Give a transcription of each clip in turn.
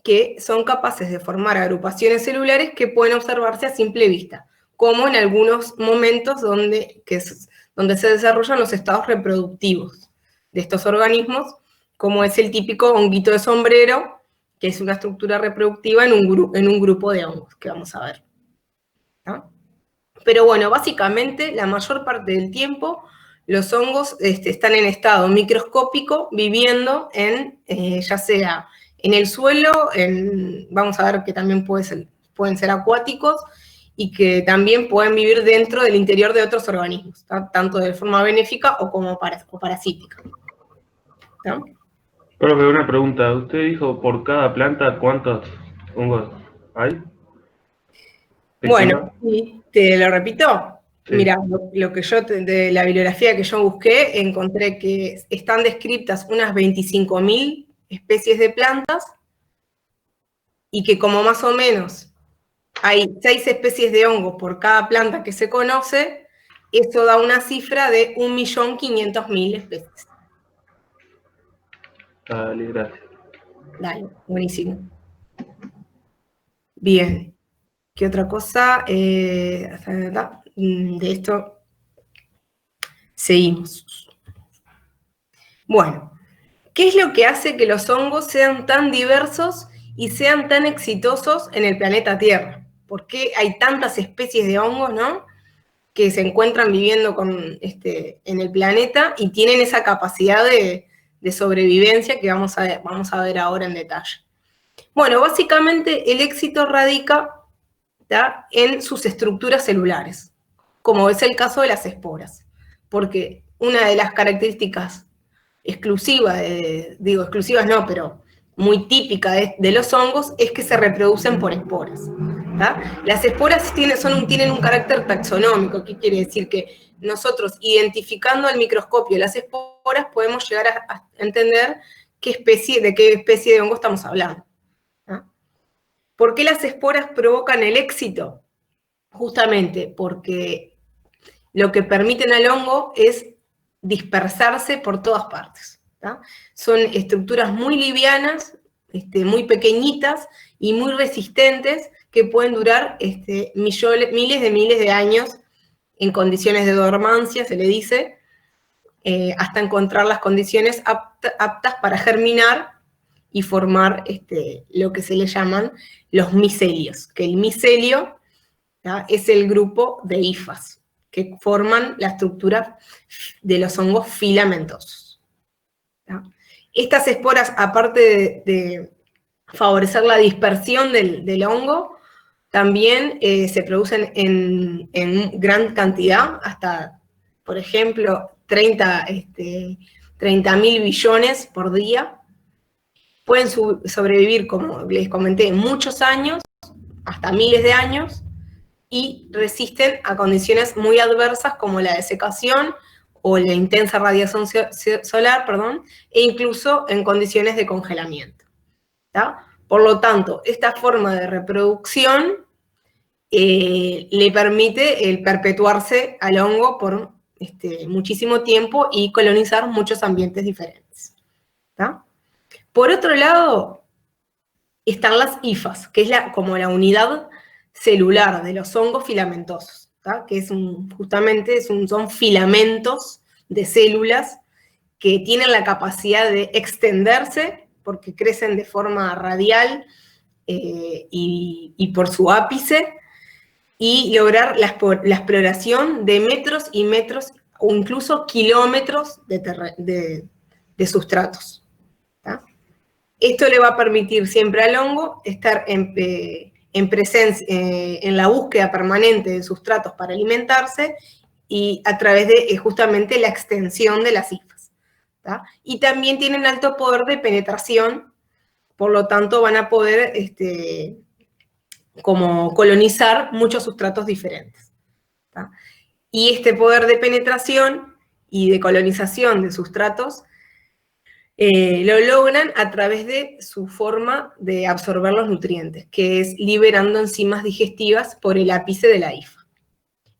que son capaces de formar agrupaciones celulares que pueden observarse a simple vista, como en algunos momentos donde se desarrollan los estados reproductivos de estos organismos, como es el típico honguito de sombrero, que es una estructura reproductiva en un grupo de hongos, que vamos a ver. ¿No? Pero bueno, básicamente la mayor parte del tiempo los hongos están en estado microscópico, viviendo ya sea en el suelo, vamos a ver que también pueden ser acuáticos, y que también pueden vivir dentro del interior de otros organismos, ¿tá? Tanto de forma benéfica o como parasítica. ¿Tá? Profe, una pregunta. Usted dijo por cada planta cuántos hongos hay. Bueno, te lo repito. Sí. Mira, lo que de la bibliografía que yo busqué, encontré que están descritas unas 25.000 especies de plantas, y que como más o menos hay 6 especies de hongos por cada planta que se conoce, eso da una cifra de 1.500.000 especies. Dale, gracias. Dale, buenísimo. Bien. ¿Qué otra cosa? De esto seguimos. Bueno, ¿qué es lo que hace que los hongos sean tan diversos y sean tan exitosos en el planeta Tierra? ¿Por qué hay tantas especies de hongos, ¿no?, que se encuentran viviendo en el planeta y tienen esa capacidad de sobrevivencia que vamos a ver ahora en detalle? Bueno, básicamente el éxito radica, ¿tá?, en sus estructuras celulares, como es el caso de las esporas, porque una de las características exclusivas, exclusivas no, pero muy típica de los hongos, es que se reproducen por esporas. ¿Tá? Las esporas tienen un carácter taxonómico. ¿Qué quiere decir? Que nosotros, identificando al microscopio las esporas, podemos llegar a entender de qué especie de hongo estamos hablando. ¿Tá? ¿Por qué las esporas provocan el éxito? Justamente porque lo que permiten al hongo es dispersarse por todas partes. ¿Tá? Son estructuras muy livianas, muy pequeñitas y muy resistentes, que pueden durar miles de años en condiciones de dormancia, se le dice, hasta encontrar las condiciones aptas para germinar y formar lo que se le llaman los micelios, que el micelio, ¿tá?, es el grupo de hifas que forman la estructura de los hongos filamentosos. ¿Tá? Estas esporas, aparte de favorecer la dispersión del hongo, también se producen en gran cantidad, hasta, por ejemplo, 30.000 billones por día. Pueden sobrevivir, como les comenté, muchos años, hasta miles de años, y resisten a condiciones muy adversas como la desecación o la intensa radiación solar, e incluso en condiciones de congelamiento. ¿Tá? Por lo tanto, esta forma de reproducción le permite el perpetuarse al hongo por muchísimo tiempo y colonizar muchos ambientes diferentes. ¿Tá? Por otro lado, están las hifas, que es como la unidad celular de los hongos filamentosos, ¿tá? Que justamente son filamentos de células que tienen la capacidad de extenderse porque crecen de forma radial y por su ápice, y lograr la exploración de metros y metros o incluso kilómetros de sustratos. ¿Tá? Esto le va a permitir siempre al hongo estar en presencia, en la búsqueda permanente de sustratos para alimentarse, y a través de justamente la extensión de las hifas. ¿Tá? Y también tienen alto poder de penetración, por lo tanto van a poder como colonizar muchos sustratos diferentes. ¿Tá? Y este poder de penetración y de colonización de sustratos lo logran a través de su forma de absorber los nutrientes, que es liberando enzimas digestivas por el ápice de la hifa.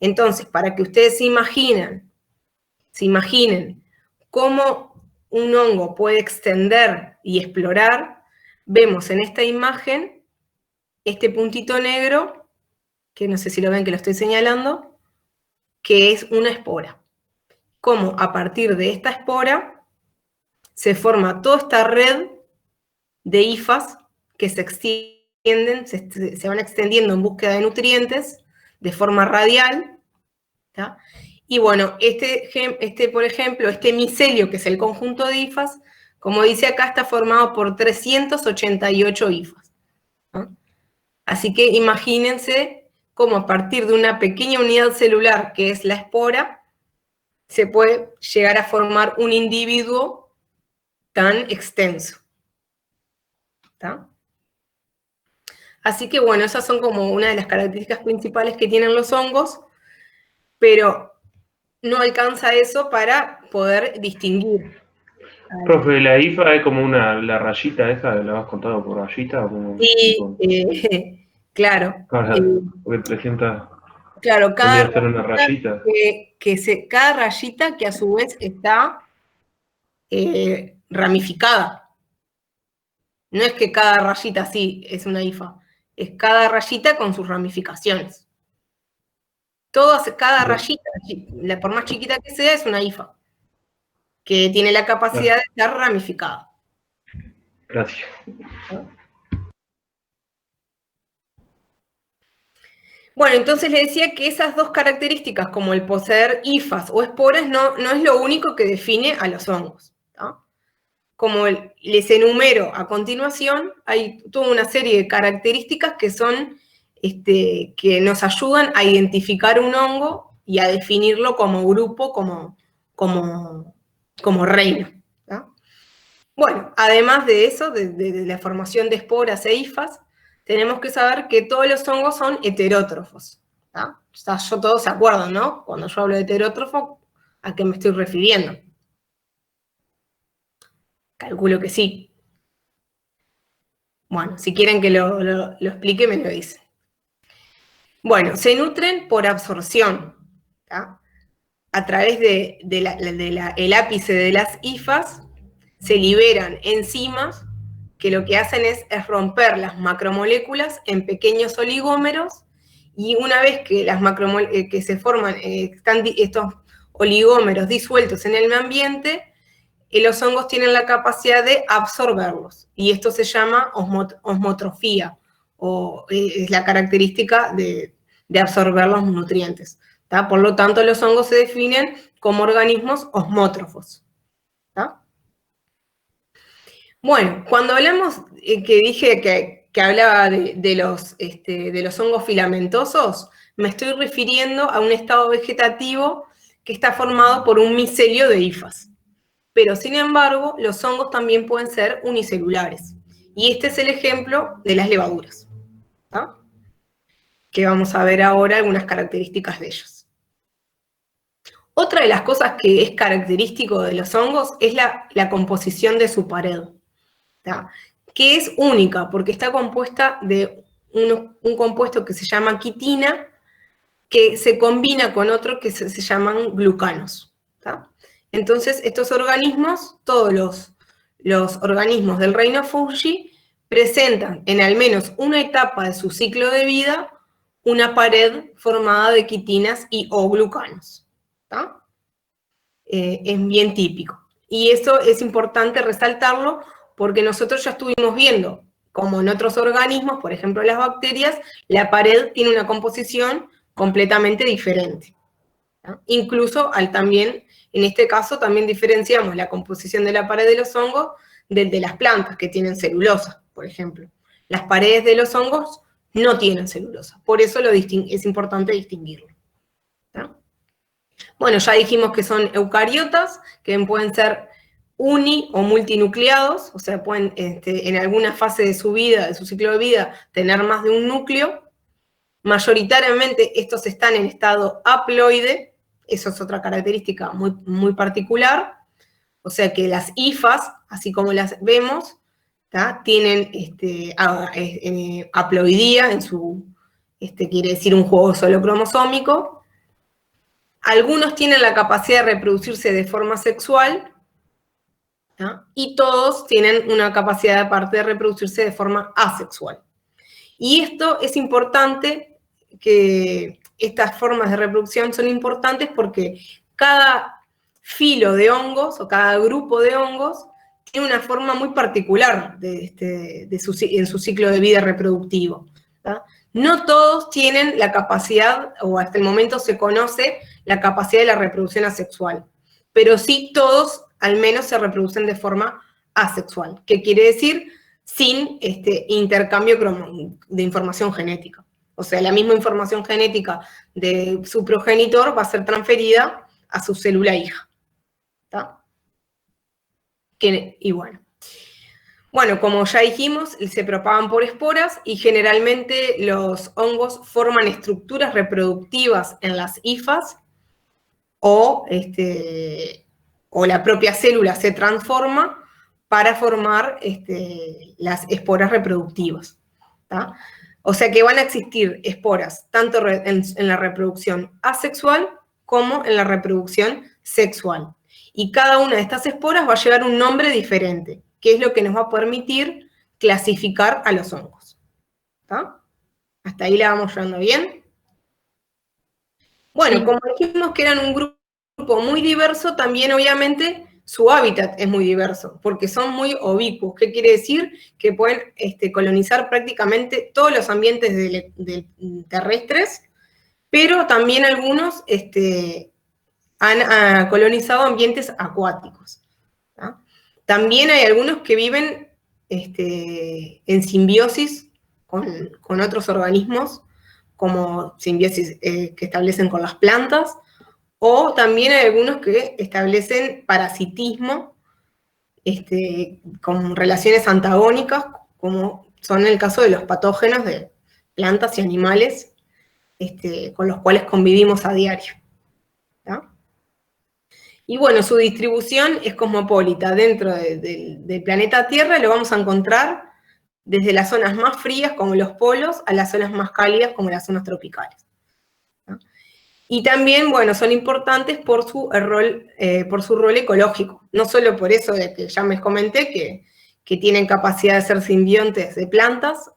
Entonces, para que ustedes se imaginen cómo un hongo puede extender y explorar, vemos en esta imagen este puntito negro, que no sé si lo ven que lo estoy señalando, que es una espora. Cómo a partir de esta espora se forma toda esta red de hifas que se extienden, se van extendiendo en búsqueda de nutrientes de forma radial, ¿tá? Y bueno, por ejemplo, este micelio, que es el conjunto de hifas, como dice acá, está formado por 388 hifas, ¿no? Así que imagínense cómo a partir de una pequeña unidad celular, que es la espora, se puede llegar a formar un individuo tan extenso, ¿tá? Así que bueno, esas son como una de las características principales que tienen los hongos, pero no alcanza eso para poder distinguir. Profe, la IFA es como la rayita esa, ¿la vas contado por rayita? Como, Sí, tipo, claro. porque 300 Claro, vendría a ser una rayita. cada rayita que a su vez está ramificada. No es que cada rayita así es una hifa, es cada rayita con sus ramificaciones. Cada rayita, por más chiquita que sea, es una hifa, que tiene la capacidad de estar ramificada. Gracias. Bueno, entonces le decía que esas dos características, como el poseer hifas o esporas, no es lo único que define a los hongos, ¿no? Como les enumero a continuación, hay toda una serie de características que son, que nos ayudan a identificar un hongo y a definirlo como grupo, como reino, ¿no? Bueno, además de eso, de la formación de esporas e hifas, tenemos que saber que todos los hongos son heterótrofos, ¿no? Ya todos se acuerdan, ¿no? Cuando yo hablo de heterótrofo, ¿a qué me estoy refiriendo? Calculo que sí. Bueno, si quieren que lo explique, me lo dicen. Bueno, se nutren por absorción, ¿tá? A través del ápice de las hifas se liberan enzimas que lo que hacen es romper las macromoléculas en pequeños oligómeros, y una vez que que se forman, están estos oligómeros disueltos en el ambiente, los hongos tienen la capacidad de absorberlos, y esto se llama osmotrofía, o es la característica de absorber los nutrientes, ¿tá? Por lo tanto, los hongos se definen como organismos osmótrofos, ¿tá? Bueno, cuando hablamos, que dije que hablaba de los hongos filamentosos, me estoy refiriendo a un estado vegetativo que está formado por un micelio de hifas. Pero, sin embargo, los hongos también pueden ser unicelulares. Y este es el ejemplo de las levaduras, ¿tá? Que vamos a ver ahora algunas características de ellos. Otra de las cosas que es característico de los hongos es la composición de su pared, ¿tá? Que es única, porque está compuesta de un compuesto que se llama quitina, que se combina con otro que se llaman glucanos, ¿tá? Entonces, estos organismos, todos los organismos del reino Fungi, presentan en al menos una etapa de su ciclo de vida una pared formada de quitinas y o glucanos, ¿tá? Es bien típico. Y eso es importante resaltarlo porque nosotros ya estuvimos viendo como en otros organismos, por ejemplo las bacterias, la pared tiene una composición completamente diferente, ¿no? Incluso también, en este caso, también diferenciamos la composición de la pared de los hongos de las plantas que tienen celulosa, por ejemplo. Las paredes de los hongos no tienen celulosa, por eso es importante distinguirlo, ¿no? Bueno, ya dijimos que son eucariotas, que pueden ser uni o multinucleados, o sea, pueden en alguna fase de su vida, de su ciclo de vida, tener más de un núcleo. Mayoritariamente estos están en estado haploide, eso es otra característica muy, muy particular, o sea que las hifas, así como las vemos, ¿tá? Tienen haploidía en su, quiere decir un juego solo cromosómico. Algunos tienen la capacidad de reproducirse de forma sexual, ¿tá? Y todos tienen una capacidad aparte de reproducirse de forma asexual. Y esto es importante, que estas formas de reproducción son importantes porque cada filo de hongos o cada grupo de hongos tiene una forma muy particular en su ciclo de vida reproductivo, ¿tá? No todos tienen la capacidad, o hasta el momento se conoce la capacidad de la reproducción asexual, pero sí todos al menos se reproducen de forma asexual. ¿Qué quiere decir? Sin intercambio de información genética. O sea, la misma información genética de su progenitor va a ser transferida a su célula hija. ¿Tá? Y bueno, como ya dijimos, se propagan por esporas y generalmente los hongos forman estructuras reproductivas en las hifas o la propia célula se transforma para formar las esporas reproductivas, ¿tá? O sea que van a existir esporas tanto en la reproducción asexual como en la reproducción sexual. Y cada una de estas esporas va a llevar un nombre diferente, que es lo que nos va a permitir clasificar a los hongos. ¿Tá? ¿Hasta ahí la vamos llevando bien? Bueno, como dijimos que eran un grupo muy diverso, también obviamente su hábitat es muy diverso, porque son muy oblicuos. ¿Qué quiere decir? Que pueden colonizar prácticamente todos los ambientes terrestres, pero también algunos han colonizado ambientes acuáticos. ¿tá? También hay algunos que viven en simbiosis con otros organismos, como simbiosis que establecen con las plantas, o también hay algunos que establecen parasitismo con relaciones antagónicas, como son el caso de los patógenos de plantas y animales con los cuales convivimos a diario. ¿tá? Y bueno, su distribución es cosmopolita. Dentro del planeta Tierra lo vamos a encontrar desde las zonas más frías, como los polos, a las zonas más cálidas, como las zonas tropicales. ¿no? Y también, bueno, son importantes por su rol ecológico. No solo por eso de que ya me comenté que tienen capacidad de ser simbiontes de plantas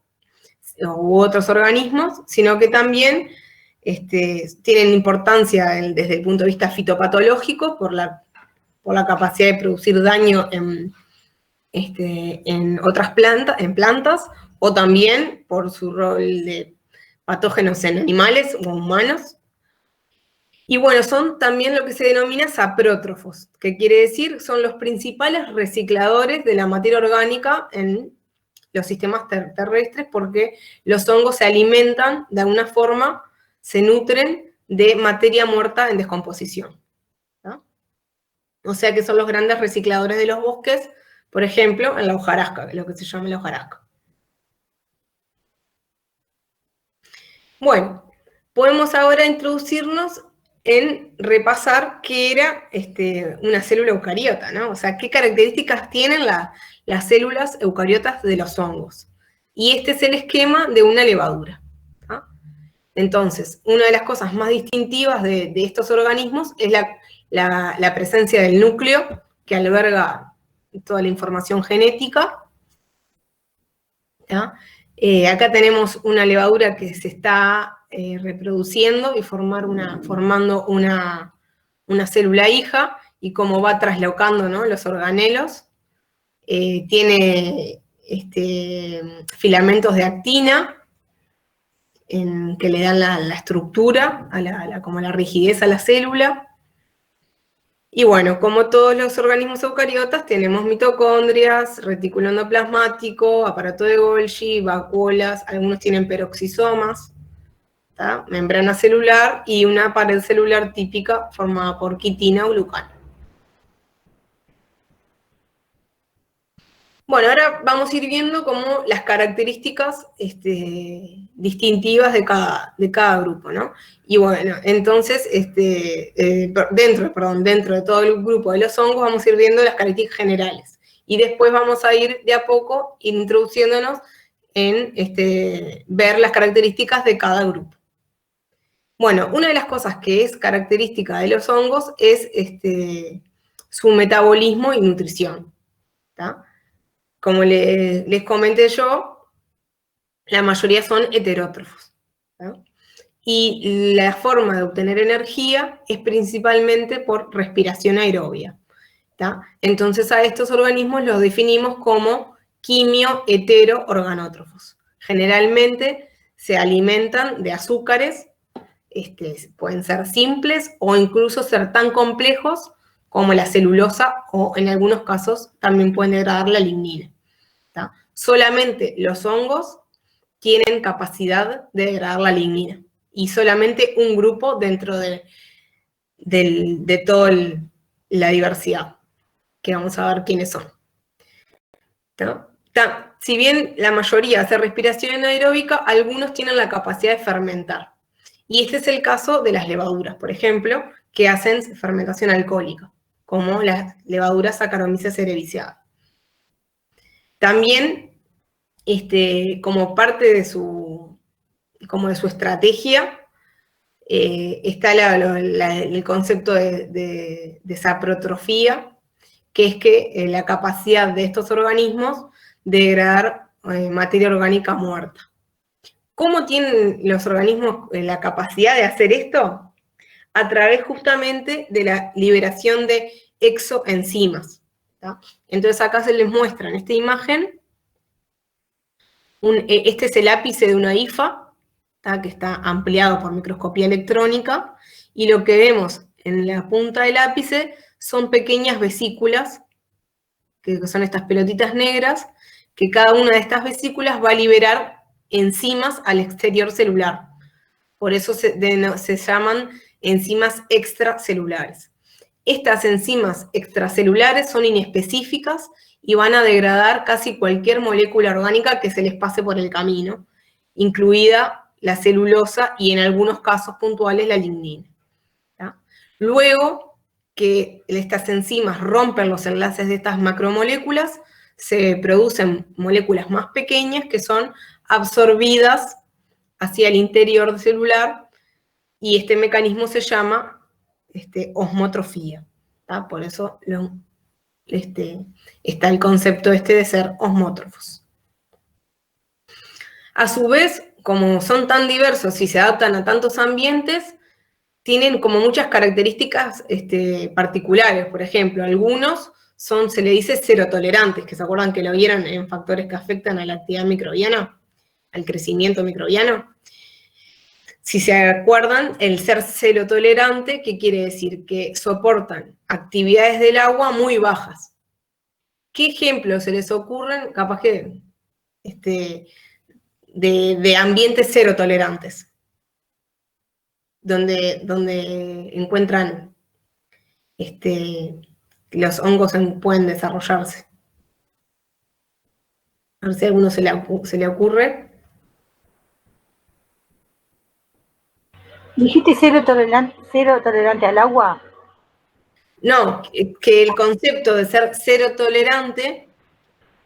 u otros organismos, sino que también tienen importancia desde el punto de vista fitopatológico por la capacidad de producir daño en otras plantas, o también por su rol de patógenos en animales o humanos. Y bueno, son también lo que se denomina saprótrofos, que quiere decir son los principales recicladores de la materia orgánica en los sistemas terrestres, porque los hongos se alimentan de alguna forma, se nutren de materia muerta en descomposición. ¿no? O sea que son los grandes recicladores de los bosques, por ejemplo, en la hojarasca, que es lo que se llama la hojarasca. Bueno, podemos ahora introducirnos en repasar qué era una célula eucariota, ¿no? O sea, qué características tienen las células eucariotas de los hongos. Y este es el esquema de una levadura. ¿no? Entonces, una de las cosas más distintivas de estos organismos es la presencia del núcleo, que alberga toda la información genética. Acá tenemos una levadura que se está reproduciendo y formando una célula hija, y como va traslocando ¿no? los organelos, tiene filamentos de actina que le dan la estructura, como la rigidez a la célula. Y bueno, como todos los organismos eucariotas, tenemos mitocondrias, retículo endoplasmático, aparato de Golgi, vacuolas, algunos tienen peroxisomas, ¿tá? Membrana celular y una pared celular típica formada por quitina o glucano. Bueno, ahora vamos a ir viendo como las características distintivas de cada grupo, ¿no? Y bueno, entonces, dentro de todo el grupo de los hongos vamos a ir viendo las características generales. Y después vamos a ir de a poco introduciéndonos en ver las características de cada grupo. Bueno, una de las cosas que es característica de los hongos es su metabolismo y nutrición. ¿tá? Como les comenté yo, la mayoría son heterótrofos, ¿tá? Y la forma de obtener energía es principalmente por respiración aerobia, ¿tá? Entonces a estos organismos los definimos como quimio-hetero-organótrofos. Generalmente se alimentan de azúcares, pueden ser simples o incluso ser tan complejos como la celulosa, o en algunos casos también pueden degradar la lignina, ¿tá? Solamente los hongos tienen capacidad de degradar la lignina, y solamente un grupo dentro de toda la diversidad, que vamos a ver quiénes son, ¿no? Si bien la mayoría hace respiración anaeróbica, algunos tienen la capacidad de fermentar. Y este es el caso de las levaduras, por ejemplo, que hacen fermentación alcohólica, como las levaduras Saccharomyces cerevisiae. También, como parte de su estrategia, está el concepto de saprotrofía, que es que la capacidad de estos organismos de degradar materia orgánica muerta. ¿Cómo tienen los organismos la capacidad de hacer esto? A través justamente de la liberación de exoenzimas, ¿tá? Entonces acá se les muestra en esta imagen, este es el ápice de una hifa, ¿tá? Que está ampliado por microscopía electrónica, y lo que vemos en la punta del ápice son pequeñas vesículas, que son estas pelotitas negras, que cada una de estas vesículas va a liberar enzimas al exterior celular. Por eso se llaman enzimas extracelulares. Estas enzimas extracelulares son inespecíficas y van a degradar casi cualquier molécula orgánica que se les pase por el camino, incluida la celulosa y en algunos casos puntuales la lignina, ¿tá? Luego que estas enzimas rompen los enlaces de estas macromoléculas, se producen moléculas más pequeñas que son absorbidas hacia el interior celular, y este mecanismo se llama osmotrofía, ¿tá? Por eso está el concepto de ser osmótrofos. A su vez, como son tan diversos y se adaptan a tantos ambientes, tienen como muchas características particulares. Por ejemplo, algunos se le dice serotolerantes, que se acuerdan que lo vieron en factores que afectan a la actividad microbiana, al crecimiento microbiano. Si se acuerdan, el ser serotolerante, ¿qué quiere decir? Que soportan actividades del agua muy bajas. ¿Qué ejemplos se les ocurren, capaz que, de ambientes serotolerantes? Donde encuentran, los hongos pueden desarrollarse. A ver si a alguno se le ocurre. ¿Dijiste cero tolerante al agua? No, que el concepto de ser cero tolerante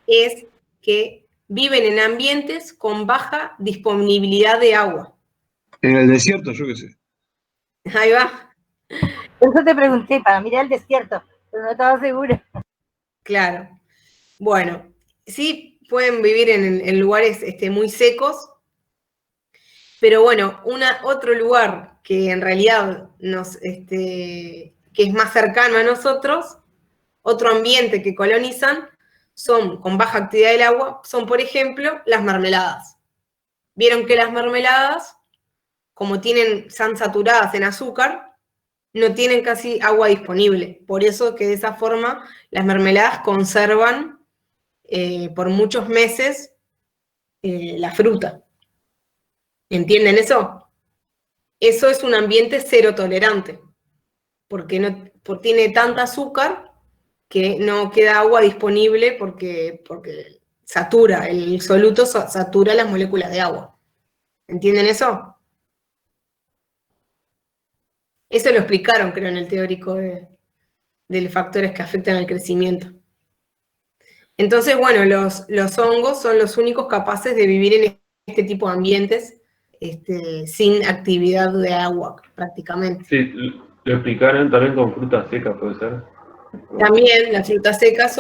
es que viven en ambientes con baja disponibilidad de agua. En el desierto, yo qué sé. Ahí va. Por eso te pregunté, para mirar el desierto, pero no estaba segura. Claro. Bueno, sí pueden vivir en lugares muy secos, pero bueno, otro lugar que en realidad que es más cercano a nosotros, otro ambiente que colonizan, son con baja actividad del agua, son por ejemplo las mermeladas. Vieron que las mermeladas, como están saturadas en azúcar, no tienen casi agua disponible. Por eso que de esa forma las mermeladas conservan por muchos meses la fruta. ¿Entienden eso? Eso es un ambiente cero tolerante, porque tiene tanta azúcar que no queda agua disponible porque satura, el soluto satura las moléculas de agua. ¿Entienden eso? Eso lo explicaron, creo, en el teórico de los factores que afectan al crecimiento. Entonces, bueno, los hongos son los únicos capaces de vivir en este tipo de ambientes sin actividad de agua, prácticamente. Sí, lo explicaron también con fruta seca, ¿puede ser? También las frutas secas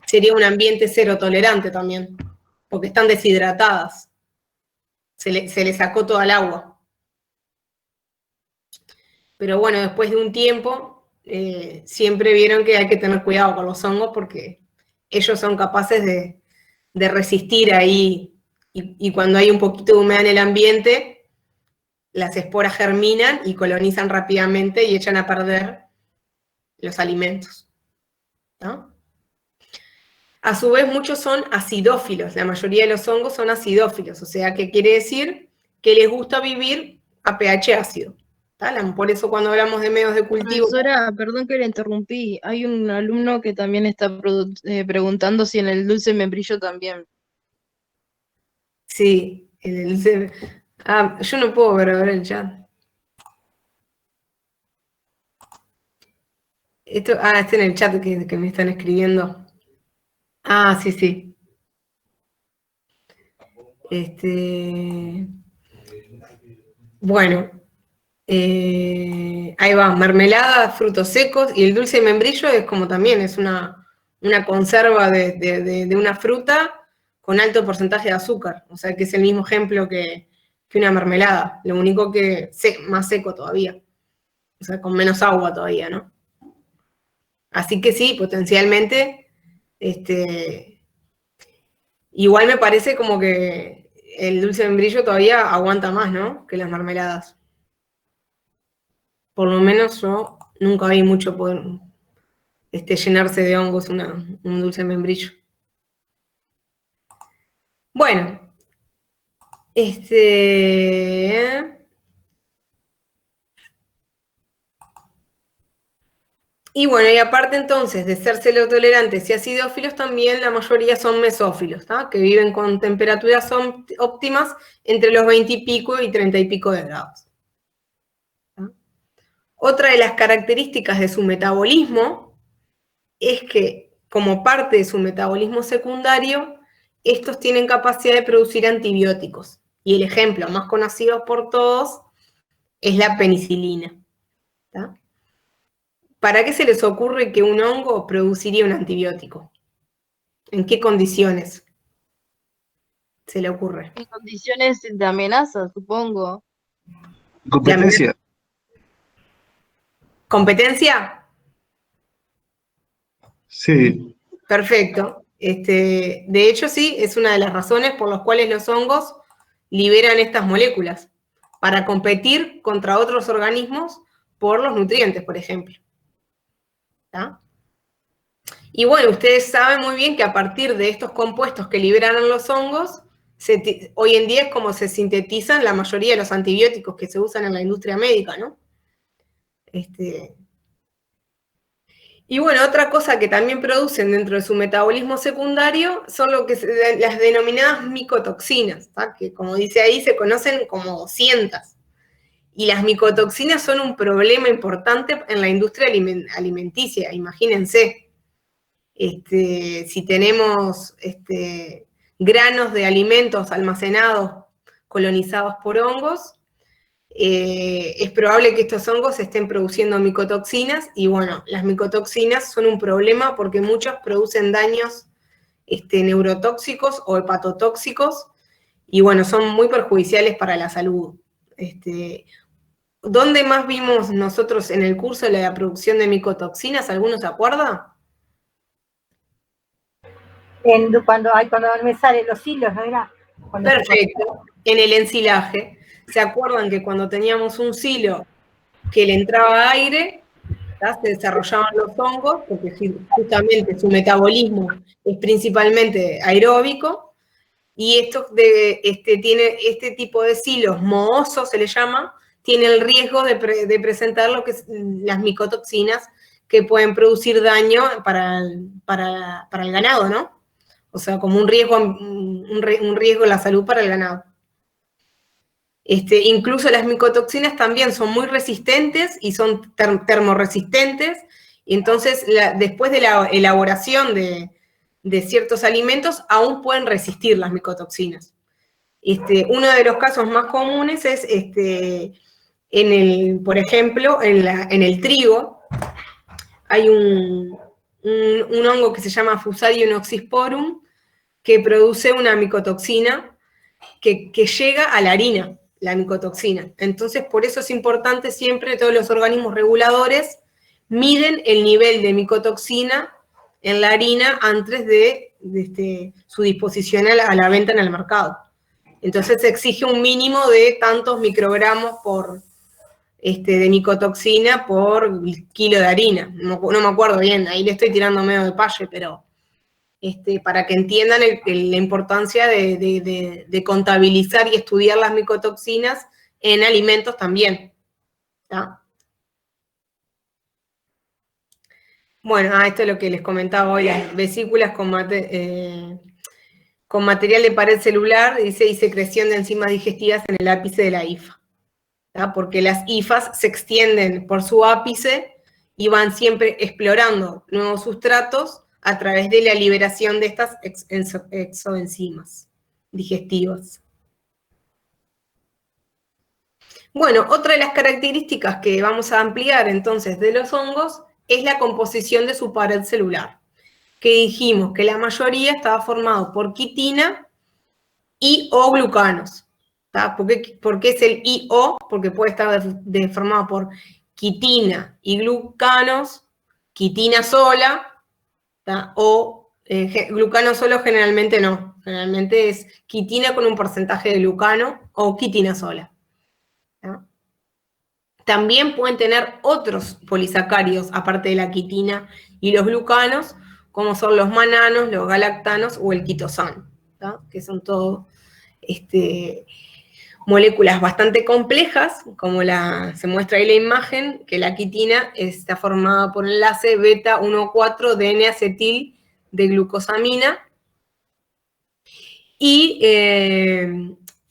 sería un ambiente cero tolerante también, porque están deshidratadas. Se le sacó toda el agua. Pero bueno, después de un tiempo, siempre vieron que hay que tener cuidado con los hongos porque ellos son capaces de resistir ahí, y cuando hay un poquito de humedad en el ambiente, las esporas germinan y colonizan rápidamente y echan a perder los alimentos, ¿no? A su vez, muchos son acidófilos, la mayoría de los hongos son acidófilos, o sea, que quiere decir que les gusta vivir a pH ácido. ¿Tá? Por eso cuando hablamos de medios de cultivo... Profesora, perdón que le interrumpí. Hay un alumno que también está preguntando si en el dulce membrillo también. Sí, yo no puedo ver el chat. Está en el chat que me están escribiendo. Ah, sí, sí. Bueno, ahí va, mermelada, frutos secos, y el dulce de membrillo es como también, es una conserva de una fruta con alto porcentaje de azúcar, o sea que es el mismo ejemplo que una mermelada, lo único que más seco todavía, o sea, con menos agua todavía, ¿no? Así que sí, potencialmente, igual me parece como que el dulce de membrillo todavía aguanta más, ¿no? Que las mermeladas. Por lo menos yo nunca vi mucho poder llenarse de hongos un dulce de membrillo. Bueno, y bueno, y aparte entonces de ser celotolerantes y acidófilos, también la mayoría son mesófilos, ¿tá? Que viven con temperaturas óptimas entre los 20 y pico y 30 y pico de grados. ¿Tá? Otra de las características de su metabolismo es que, como parte de su metabolismo secundario, estos tienen capacidad de producir antibióticos. Y el ejemplo más conocido por todos es la penicilina. ¿Tá? ¿Para qué se les ocurre que un hongo produciría un antibiótico? ¿En qué condiciones se le ocurre? En condiciones de amenaza, supongo. Competencia. ¿Competencia? Sí. Perfecto. De hecho, sí, es una de las razones por las cuales los hongos liberan estas moléculas, para competir contra otros organismos por los nutrientes, por ejemplo. ¿Tá? Y bueno, ustedes saben muy bien que a partir de estos compuestos que liberan los hongos, hoy en día es como se sintetizan la mayoría de los antibióticos que se usan en la industria médica, ¿no? Y bueno, otra cosa que también producen dentro de su metabolismo secundario son las denominadas micotoxinas, ¿tá? Que como dice ahí, se conocen como 200. Y las micotoxinas son un problema importante en la industria alimenticia, imagínense. Si tenemos granos de alimentos almacenados, colonizados por hongos, es probable que estos hongos estén produciendo micotoxinas, y bueno, las micotoxinas son un problema porque muchos producen daños neurotóxicos o hepatotóxicos, y bueno, son muy perjudiciales para la salud. ¿Dónde más vimos nosotros en el curso de la producción de micotoxinas? ¿Alguno se acuerda? Cuando me salen los hilos, ¿no era? Perfecto, en el ensilaje. ¿Se acuerdan que cuando teníamos un silo que le entraba aire, ¿tá? Se desarrollaban los hongos, porque justamente su metabolismo es principalmente aeróbico, y este tipo de silos mohosos, se le llama, tiene el riesgo de presentar lo que es las micotoxinas, que pueden producir daño para el ganado, ¿no? O sea, como un riesgo a la salud para el ganado. Incluso las micotoxinas también son muy resistentes y son termorresistentes, y entonces después de la elaboración de ciertos alimentos aún pueden resistir las micotoxinas. Uno de los casos más comunes es, por ejemplo, en el trigo. hay un hongo que se llama Fusarium oxysporum, que produce una micotoxina que llega a la harina, la micotoxina. Entonces, por eso es importante siempre, todos los organismos reguladores miden el nivel de micotoxina en la harina antes de su disposición a la venta en el mercado. Entonces se exige un mínimo de tantos microgramos de micotoxina por kilo de harina. No me acuerdo bien, ahí le estoy tirando medio de paye, pero para que entiendan la importancia de contabilizar y estudiar las micotoxinas en alimentos también. ¿Tá? Bueno, esto es lo que les comentaba hoy, las vesículas con material de pared celular, dice, y secreción de enzimas digestivas en el ápice de la hifa. ¿Tá? Porque las hifas se extienden por su ápice y van siempre explorando nuevos sustratos a través de la liberación de estas exoenzimas digestivas. Bueno, otra de las características que vamos a ampliar entonces de los hongos es la composición de su pared celular, que dijimos que la mayoría estaba formado por quitina y o glucanos. ¿Por qué es el IO? Porque puede estar formado por quitina y glucanos, quitina sola, ¿tá? O glucano solo generalmente no. Generalmente es quitina con un porcentaje de glucano o quitina sola. ¿Tá? También pueden tener otros polisacáridos, aparte de la quitina y los glucanos, como son los mananos, los galactanos o el quitosano, ¿tá? Que son todos moléculas bastante complejas, como se muestra ahí la imagen, que la quitina está formada por enlace beta 1,4 de N-acetil de glucosamina, y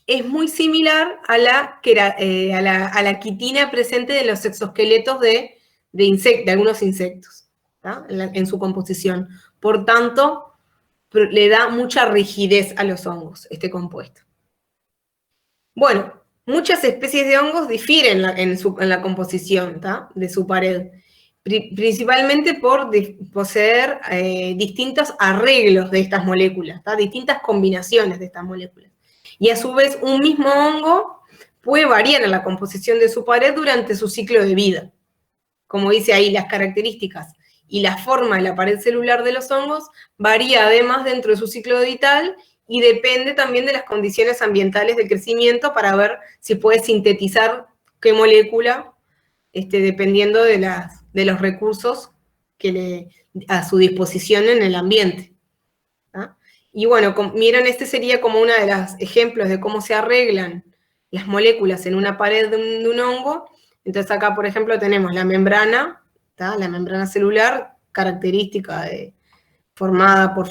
es muy similar a la quitina presente en los exoesqueletos de algunos insectos, ¿tá? En su composición. Por tanto, le da mucha rigidez a los hongos, este compuesto. Bueno, muchas especies de hongos difieren en la composición, ¿tá? De su pared, principalmente por poseer distintos arreglos de estas moléculas, ¿tá? Distintas combinaciones de estas moléculas. Y a su vez, un mismo hongo puede variar en la composición de su pared durante su ciclo de vida. Como dice ahí, las características y la forma de la pared celular de los hongos varía además dentro de su ciclo vital, y depende también de las condiciones ambientales de crecimiento para ver si puede sintetizar qué molécula, dependiendo de los recursos a su disposición en el ambiente. ¿Ah? Y bueno, miren, este sería como uno de los ejemplos de cómo se arreglan las moléculas en una pared de un hongo. Entonces acá, por ejemplo, tenemos la membrana, ¿tá? La membrana celular, característica formada por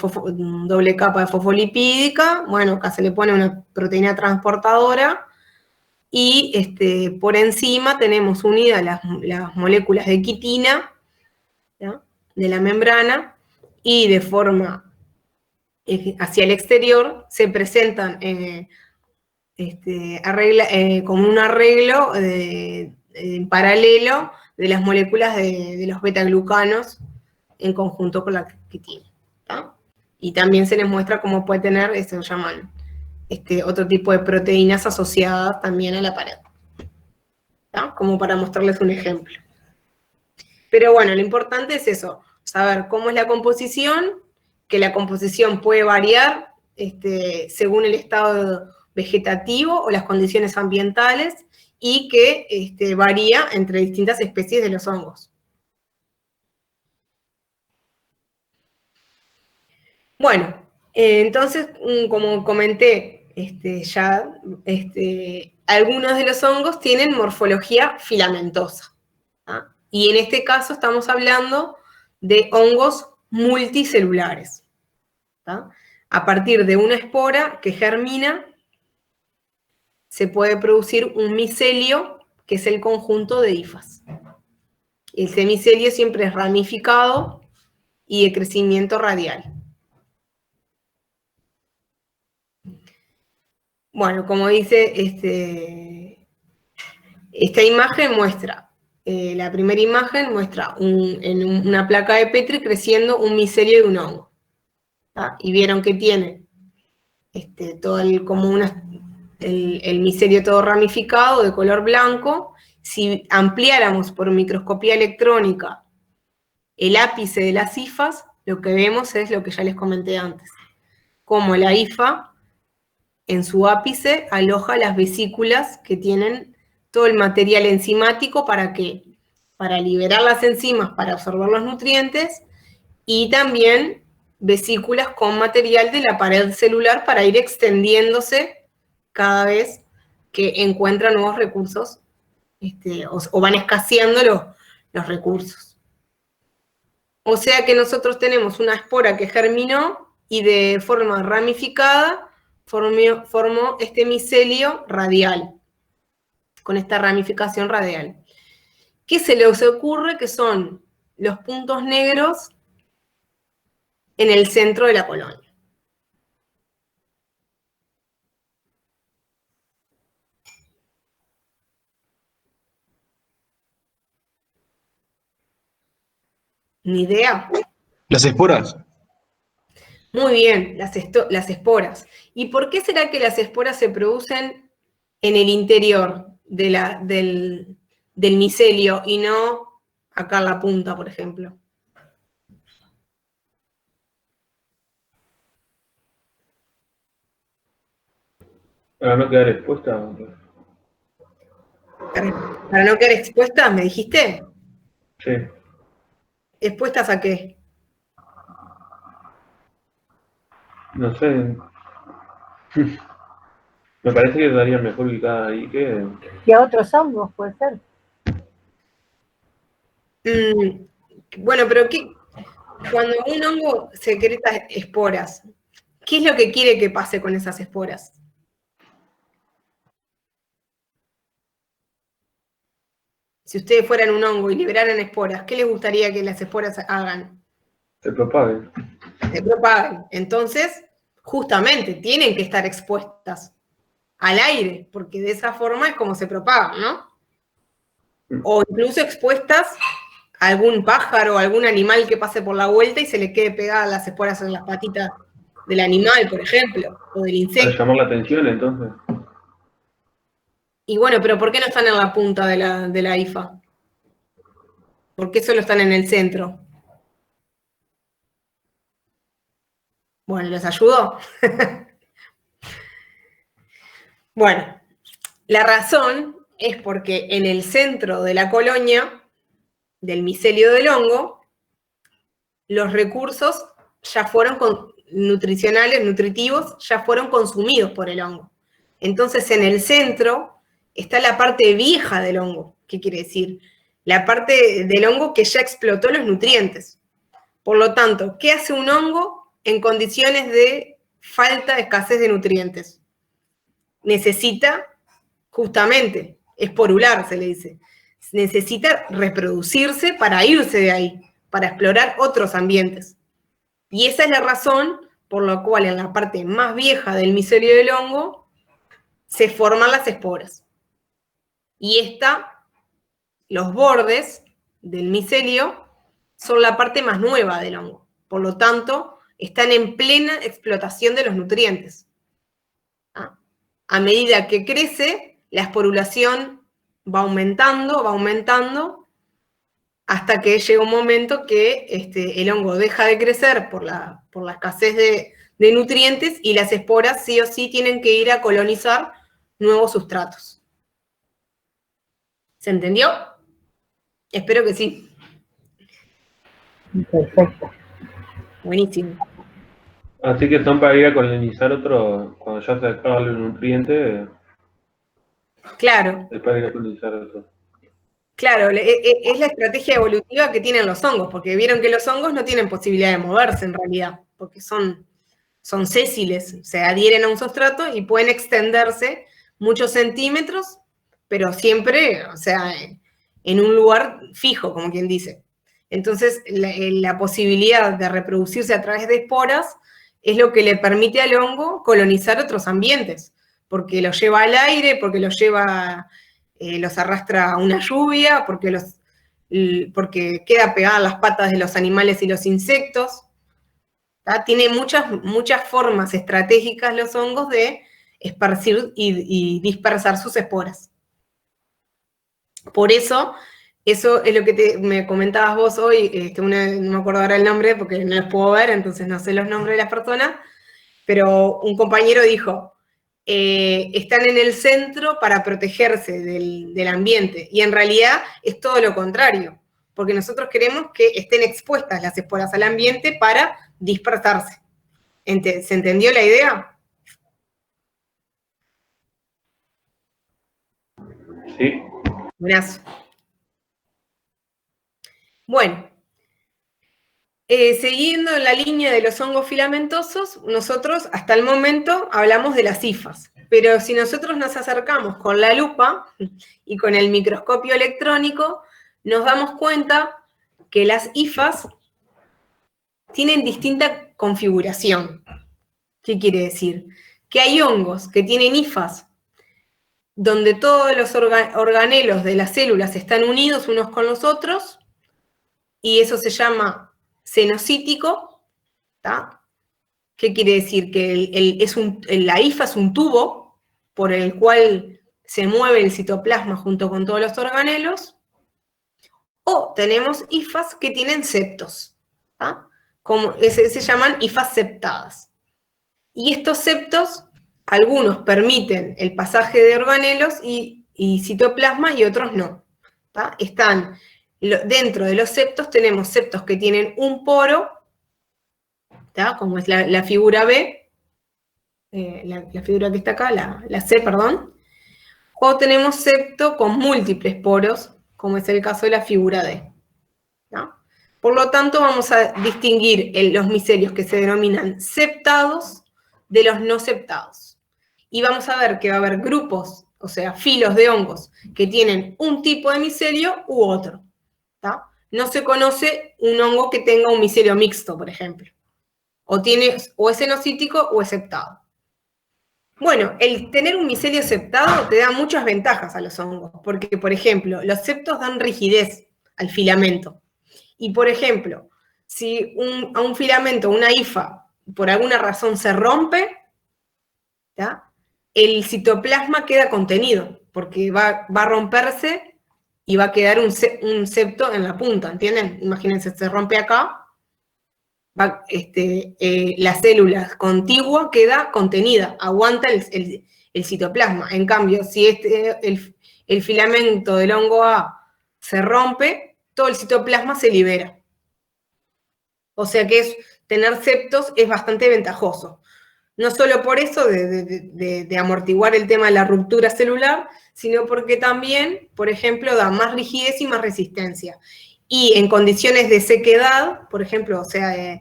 doble capa de fosfolipídica. Bueno, acá se le pone una proteína transportadora, y por encima tenemos unidas las moléculas de quitina, ¿ya? De la membrana, y de forma hacia el exterior se presentan como un arreglo en paralelo de las moléculas de los betaglucanos en conjunto con la quitina. ¿Tá? Y también se les muestra cómo puede tener, se llaman otro tipo de proteínas asociadas también a la pared. ¿Tá? Como para mostrarles un ejemplo. Pero bueno, lo importante es eso, saber cómo es la composición, que la composición puede variar según el estado vegetativo o las condiciones ambientales, y que varía entre distintas especies de los hongos. Bueno, entonces, como comenté ya, algunos de los hongos tienen morfología filamentosa, ¿tá? Y en este caso estamos hablando de hongos multicelulares, ¿tá? A partir de una espora que germina, se puede producir un micelio, que es el conjunto de hifas. El micelio siempre es ramificado y de crecimiento radial. Bueno, como dice, esta imagen muestra la primera imagen muestra en una placa de Petri creciendo un micelio de un hongo. ¿Tá? Y vieron que tiene todo el micelio todo ramificado de color blanco. Si ampliáramos por microscopía electrónica el ápice de las hifas, lo que vemos es lo que ya les comenté antes, cómo la hifa en su ápice aloja las vesículas que tienen todo el material enzimático para liberar las enzimas para absorber los nutrientes, y también vesículas con material de la pared celular para ir extendiéndose cada vez que encuentran nuevos recursos o van escaseando los recursos. O sea que nosotros tenemos una espora que germinó y de forma ramificada formó este micelio radial, con esta ramificación radial. ¿Qué se les ocurre? Que son los puntos negros en el centro de la colonia. ¿Ni idea? Las esporas. Muy bien, las esporas. ¿Y por qué será que las esporas se producen en el interior del micelio y no acá en la punta, por ejemplo? Para no quedar expuesta. Para no quedar expuestas, ¿me dijiste? Sí. ¿Expuestas a qué? No sé. Me parece que estaría mejor ubicada ahí que... Y a otros hongos, puede ser. Bueno, pero cuando un hongo secreta esporas, ¿qué es lo que quiere que pase con esas esporas? Si ustedes fueran un hongo y liberaran esporas, ¿qué les gustaría que las esporas hagan? se propaguen. Se propaguen. Entonces, justamente, tienen que estar expuestas al aire, porque de esa forma es como se propagan, ¿no? O incluso expuestas a algún pájaro o algún animal que pase por la vuelta y se le quede pegadas las esporas en las patitas del animal, por ejemplo, o del Para insecto. llamar la atención, entonces. Y bueno, pero ¿por qué no están en la punta de la IFA? ¿Por qué solo están en el centro? Bueno, ¿les ayudó? Bueno, la razón es porque en el centro de la colonia, del micelio del hongo, los recursos ya fueron nutricionales, nutritivos, ya fueron consumidos por el hongo. Entonces, en el centro está la parte vieja del hongo. ¿Qué quiere decir? La parte del hongo que ya explotó los nutrientes. Por lo tanto, ¿qué hace un hongo en condiciones de falta, escasez de nutrientes? Necesita, justamente, esporular, se le dice. Necesita reproducirse para irse de ahí, para explorar otros ambientes. Y esa es la razón por la cual en la parte más vieja del micelio del hongo se forman las esporas. Y los bordes del micelio son la parte más nueva del hongo. Por lo tanto, están en plena explotación de los nutrientes. A medida que crece, la esporulación va aumentando, hasta que llega un momento que el hongo deja de crecer por la escasez de nutrientes y las esporas sí o sí tienen que ir a colonizar nuevos sustratos. ¿Se entendió? Espero que sí. Perfecto. Buenísimo. Así que son para ir a colonizar otro, cuando ya se acaban los nutrientes, Claro, es para ir a colonizar otro. claro, es la estrategia evolutiva que tienen los hongos, porque vieron que los hongos no tienen posibilidad de moverse en realidad, porque son sésiles, se adhieren a un sustrato y pueden extenderse muchos centímetros, pero siempre, o sea, en un lugar fijo, como quien dice. Entonces, la posibilidad de reproducirse a través de esporas es lo que le permite al hongo colonizar otros ambientes, porque lo lleva al aire, porque lo lleva los arrastra una lluvia, porque queda pegada a las patas de los animales y los insectos. ¿Tá? Tiene muchas formas estratégicas los hongos de esparcir y dispersar sus esporas. Por eso es lo que me comentabas vos hoy, no me acuerdo ahora el nombre porque no los puedo ver, entonces no sé los nombres de las personas, pero un compañero dijo, están en el centro para protegerse del ambiente, y en realidad es todo lo contrario, porque nosotros queremos que estén expuestas las esporas al ambiente para dispersarse. ¿Se entendió la idea? Sí. Buenazo. Bueno, siguiendo la línea de los hongos filamentosos, nosotros hasta el momento hablamos de las hifas, pero si nosotros nos acercamos con la lupa y con el microscopio electrónico, nos damos cuenta que las hifas tienen distinta configuración. ¿Qué quiere decir? Que hay hongos que tienen hifas donde todos los organelos de las células están unidos unos con los otros, y eso se llama cenocítico. ¿Tá? ¿Qué quiere decir? Que la hifa es un tubo por el cual se mueve el citoplasma junto con todos los organelos, o tenemos hifas que tienen septos, ¿tá? Se llaman hifas septadas. Y estos septos, algunos permiten el pasaje de organelos y citoplasma y otros no. ¿Tá? Dentro de los septos tenemos septos que tienen un poro, ¿tá? Como es la figura B, la figura que está acá, la C, perdón. O tenemos septo con múltiples poros, como es el caso de la figura D. ¿Tá? Por lo tanto, vamos a distinguir los micelios que se denominan septados de los no septados. Y vamos a ver que va a haber grupos, o sea, filos de hongos que tienen un tipo de micelio u otro. ¿Tá? No se conoce un hongo que tenga un micelio mixto, por ejemplo. O es cenocítico o es septado. Bueno, el tener un micelio septado te da muchas ventajas a los hongos, porque, por ejemplo, los septos dan rigidez al filamento. Y, por ejemplo, si a un filamento, una hifa, por alguna razón se rompe, ¿tá? El citoplasma queda contenido, porque va a romperse y va a quedar un septo en la punta, ¿entienden? Imagínense, se rompe acá, la célula contigua queda contenida, aguanta el citoplasma. En cambio, si el filamento del hongo A se rompe, todo el citoplasma se libera. O sea que tener septos es bastante ventajoso. No solo por eso de amortiguar el tema de la ruptura celular, sino porque también, por ejemplo, da más rigidez y más resistencia. Y en condiciones de sequedad, por ejemplo, o sea,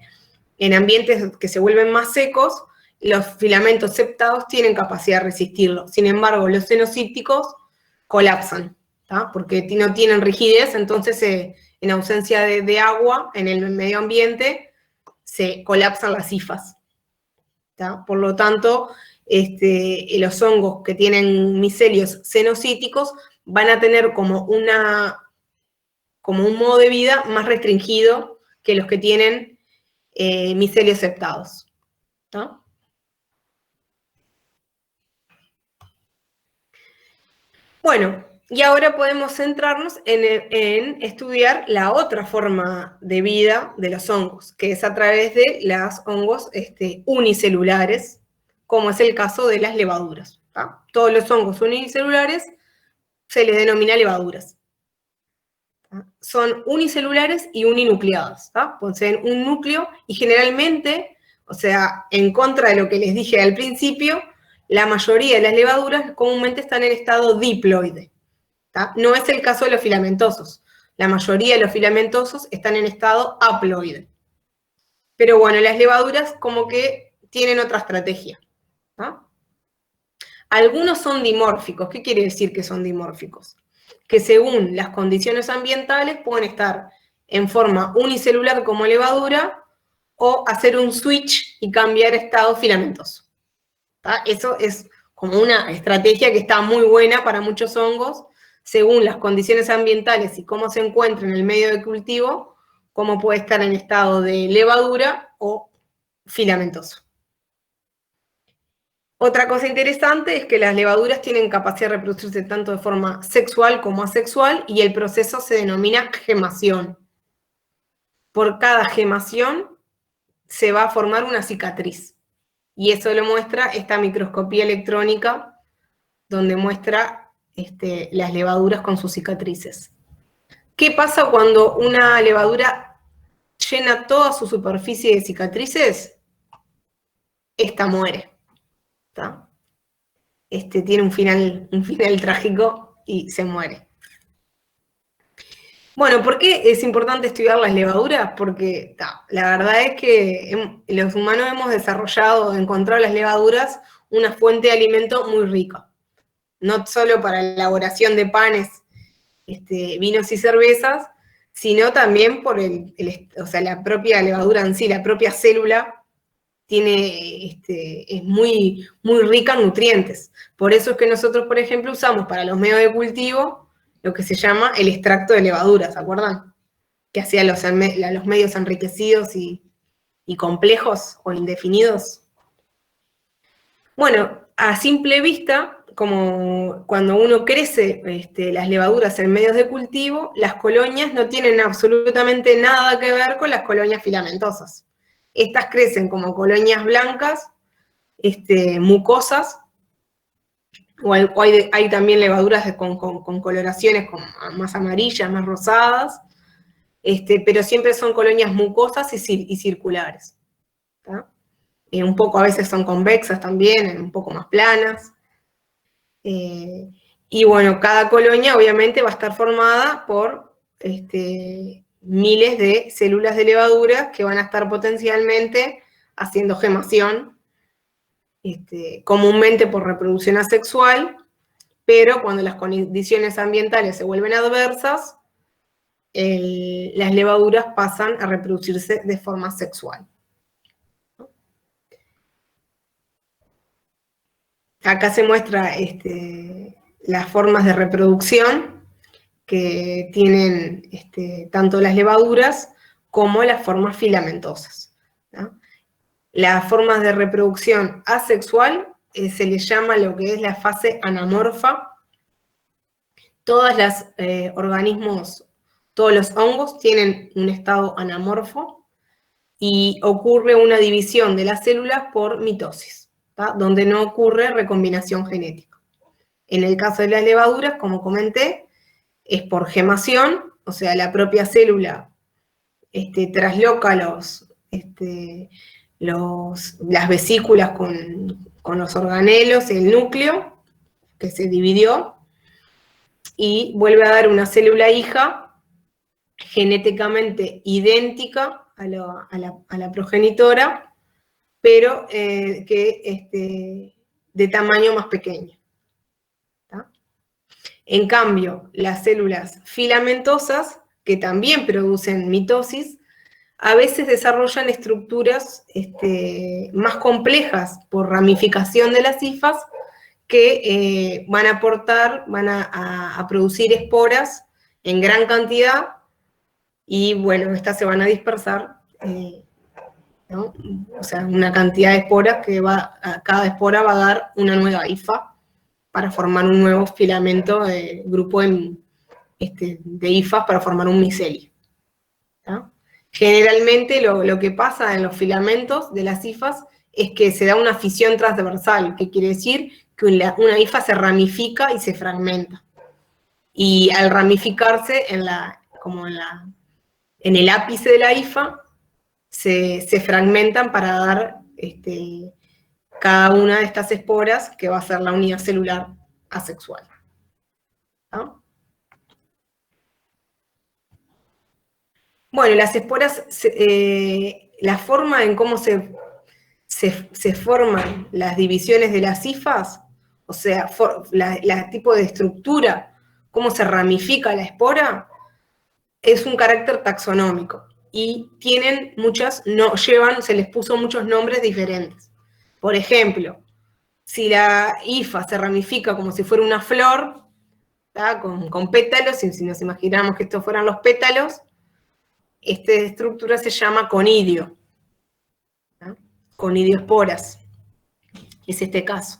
en ambientes que se vuelven más secos, los filamentos septados tienen capacidad de resistirlo. Sin embargo, los cenocíticos colapsan, ¿tá? Porque no tienen rigidez, entonces en ausencia de agua en el medio ambiente se colapsan las hifas. ¿Tá? Por lo tanto, los hongos que tienen micelios cenocíticos van a tener como un modo de vida más restringido que los que tienen micelios septados. ¿Tá? Bueno, y ahora podemos centrarnos en estudiar la otra forma de vida de los hongos, que es a través de los hongos unicelulares, como es el caso de las levaduras. ¿Tá? Todos los hongos unicelulares se les denomina levaduras. ¿Tá? Son unicelulares y uninucleadas. ¿Tá? Poseen un núcleo y generalmente, o sea, en contra de lo que les dije al principio, la mayoría de las levaduras comúnmente están en estado diploide. ¿Tá? No es el caso de los filamentosos. La mayoría de los filamentosos están en estado haploide. Pero bueno, las levaduras como que tienen otra estrategia. ¿Tá? Algunos son dimórficos. ¿Qué quiere decir que son dimórficos? Que según las condiciones ambientales pueden estar en forma unicelular como levadura o hacer un switch y cambiar estado filamentoso. ¿Tá? Eso es como una estrategia que está muy buena para muchos hongos, según las condiciones ambientales y cómo se encuentra en el medio de cultivo, cómo puede estar en estado de levadura o filamentoso. Otra cosa interesante es que las levaduras tienen capacidad de reproducirse tanto de forma sexual como asexual, y el proceso se denomina gemación. Por cada gemación se va a formar una cicatriz, y eso lo muestra esta microscopía electrónica, donde muestra las levaduras con sus cicatrices. ¿Qué pasa cuando una levadura llena toda su superficie de cicatrices? Esta muere. ¿Está? Tiene un final trágico y se muere. Bueno, ¿por qué es importante estudiar las levaduras? Porque la verdad es que los humanos hemos encontrado las levaduras una fuente de alimento muy rica. No solo para la elaboración de panes, vinos y cervezas, sino también por la propia levadura en sí, la propia célula es muy, muy rica en nutrientes. Por eso es que nosotros, por ejemplo, usamos para los medios de cultivo lo que se llama el extracto de levadura, ¿se acuerdan? Que hacía los medios enriquecidos y complejos o indefinidos. Bueno, a simple vista, como cuando uno crece las levaduras en medios de cultivo, las colonias no tienen absolutamente nada que ver con las colonias filamentosas. Estas crecen como colonias blancas, mucosas, o hay también levaduras con coloraciones más amarillas, más rosadas, pero siempre son colonias mucosas y circulares. ¿Tá? Un poco a veces son convexas también, un poco más planas. Y bueno, cada colonia obviamente va a estar formada por miles de células de levadura que van a estar potencialmente haciendo gemación, comúnmente por reproducción asexual, pero cuando las condiciones ambientales se vuelven adversas, las levaduras pasan a reproducirse de forma sexual. Acá se muestra las formas de reproducción que tienen tanto las levaduras como las formas filamentosas, ¿no? Las formas de reproducción asexual se les llama lo que es la fase anamorfa. Todos los hongos tienen un estado anamorfo y ocurre una división de las células por mitosis, ¿tá? Donde no ocurre recombinación genética. En el caso de las levaduras, como comenté, es por gemación, o sea, la propia célula trasloca las vesículas con los organelos, el núcleo, que se dividió, y vuelve a dar una célula hija genéticamente idéntica a la progenitora, pero de tamaño más pequeño. ¿Tá? En cambio, las células filamentosas, que también producen mitosis, a veces desarrollan estructuras más complejas por ramificación de las hifas que van a producir esporas en gran cantidad y, bueno, estas se van a dispersar, ¿no? O sea, una cantidad de esporas cada espora va a dar una nueva hifa para formar un nuevo filamento, grupo de hifas para formar un micelio. ¿Tá? Generalmente lo que pasa en los filamentos de las hifas es que se da una fisión transversal, que quiere decir que una hifa se ramifica y se fragmenta. Y al ramificarse en el ápice de la hifa, se fragmentan para dar cada una de estas esporas, que va a ser la unidad celular asexual. ¿No? Bueno, las esporas, la forma en cómo se forman las divisiones de las hifas, o sea, la tipo de estructura, cómo se ramifica la espora, es un carácter taxonómico. Y tienen se les puso muchos nombres diferentes. Por ejemplo, si la hifa se ramifica como si fuera una flor, ¿tá? Con pétalos, y si nos imaginamos que estos fueran los pétalos, esta estructura se llama conidio, ¿tá? Conidioesporas, es este caso.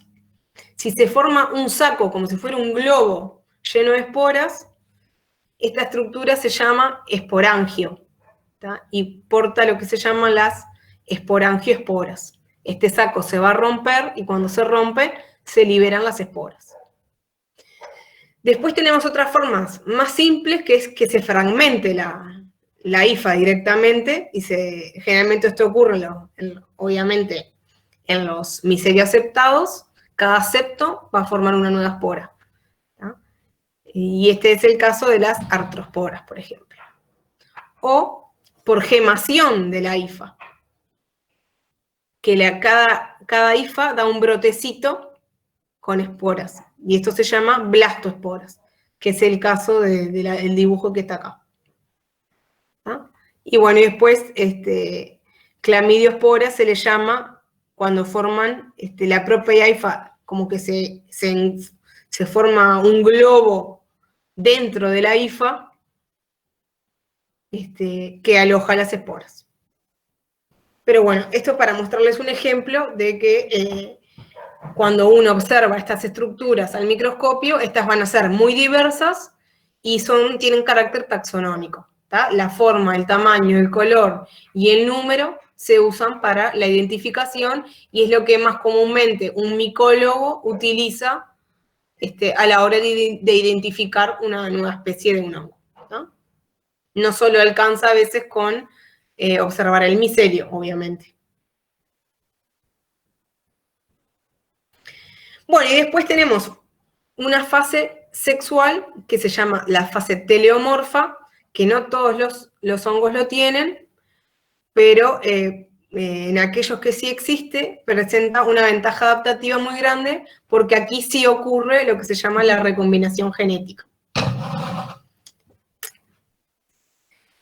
Si se forma un saco como si fuera un globo lleno de esporas, esta estructura se llama esporangio, ¿tá? Y porta lo que se llaman las esporangioesporas. Este saco se va a romper y cuando se rompe se liberan las esporas. Después tenemos otras formas más simples, que es que se fragmente la hifa directamente, y generalmente esto ocurre, obviamente, en los micelios septados. Cada septo va a formar una nueva espora, ¿tá? Y este es el caso de las artrosporas, por ejemplo. O por gemación de la hifa, que cada hifa da un brotecito con esporas, y esto se llama blastoesporas, que es el caso del dibujo que está acá. ¿Ah? Y bueno, y después clamidioesporas se le llama cuando forman la propia hifa, como que se forma un globo dentro de la hifa que aloja las esporas. Pero bueno, esto es para mostrarles un ejemplo de que cuando uno observa estas estructuras al microscopio, estas van a ser muy diversas y tienen carácter taxonómico, ¿tá? La forma, el tamaño, el color y el número se usan para la identificación, y es lo que más comúnmente un micólogo utiliza a la hora de identificar una nueva especie de un hongo, ¿no? No solo alcanza a veces con observar el micelio, obviamente. Bueno, y después tenemos una fase sexual que se llama la fase teleomorfa, que no todos los hongos lo tienen, pero en aquellos que sí existe, presenta una ventaja adaptativa muy grande, porque aquí sí ocurre lo que se llama la recombinación genética.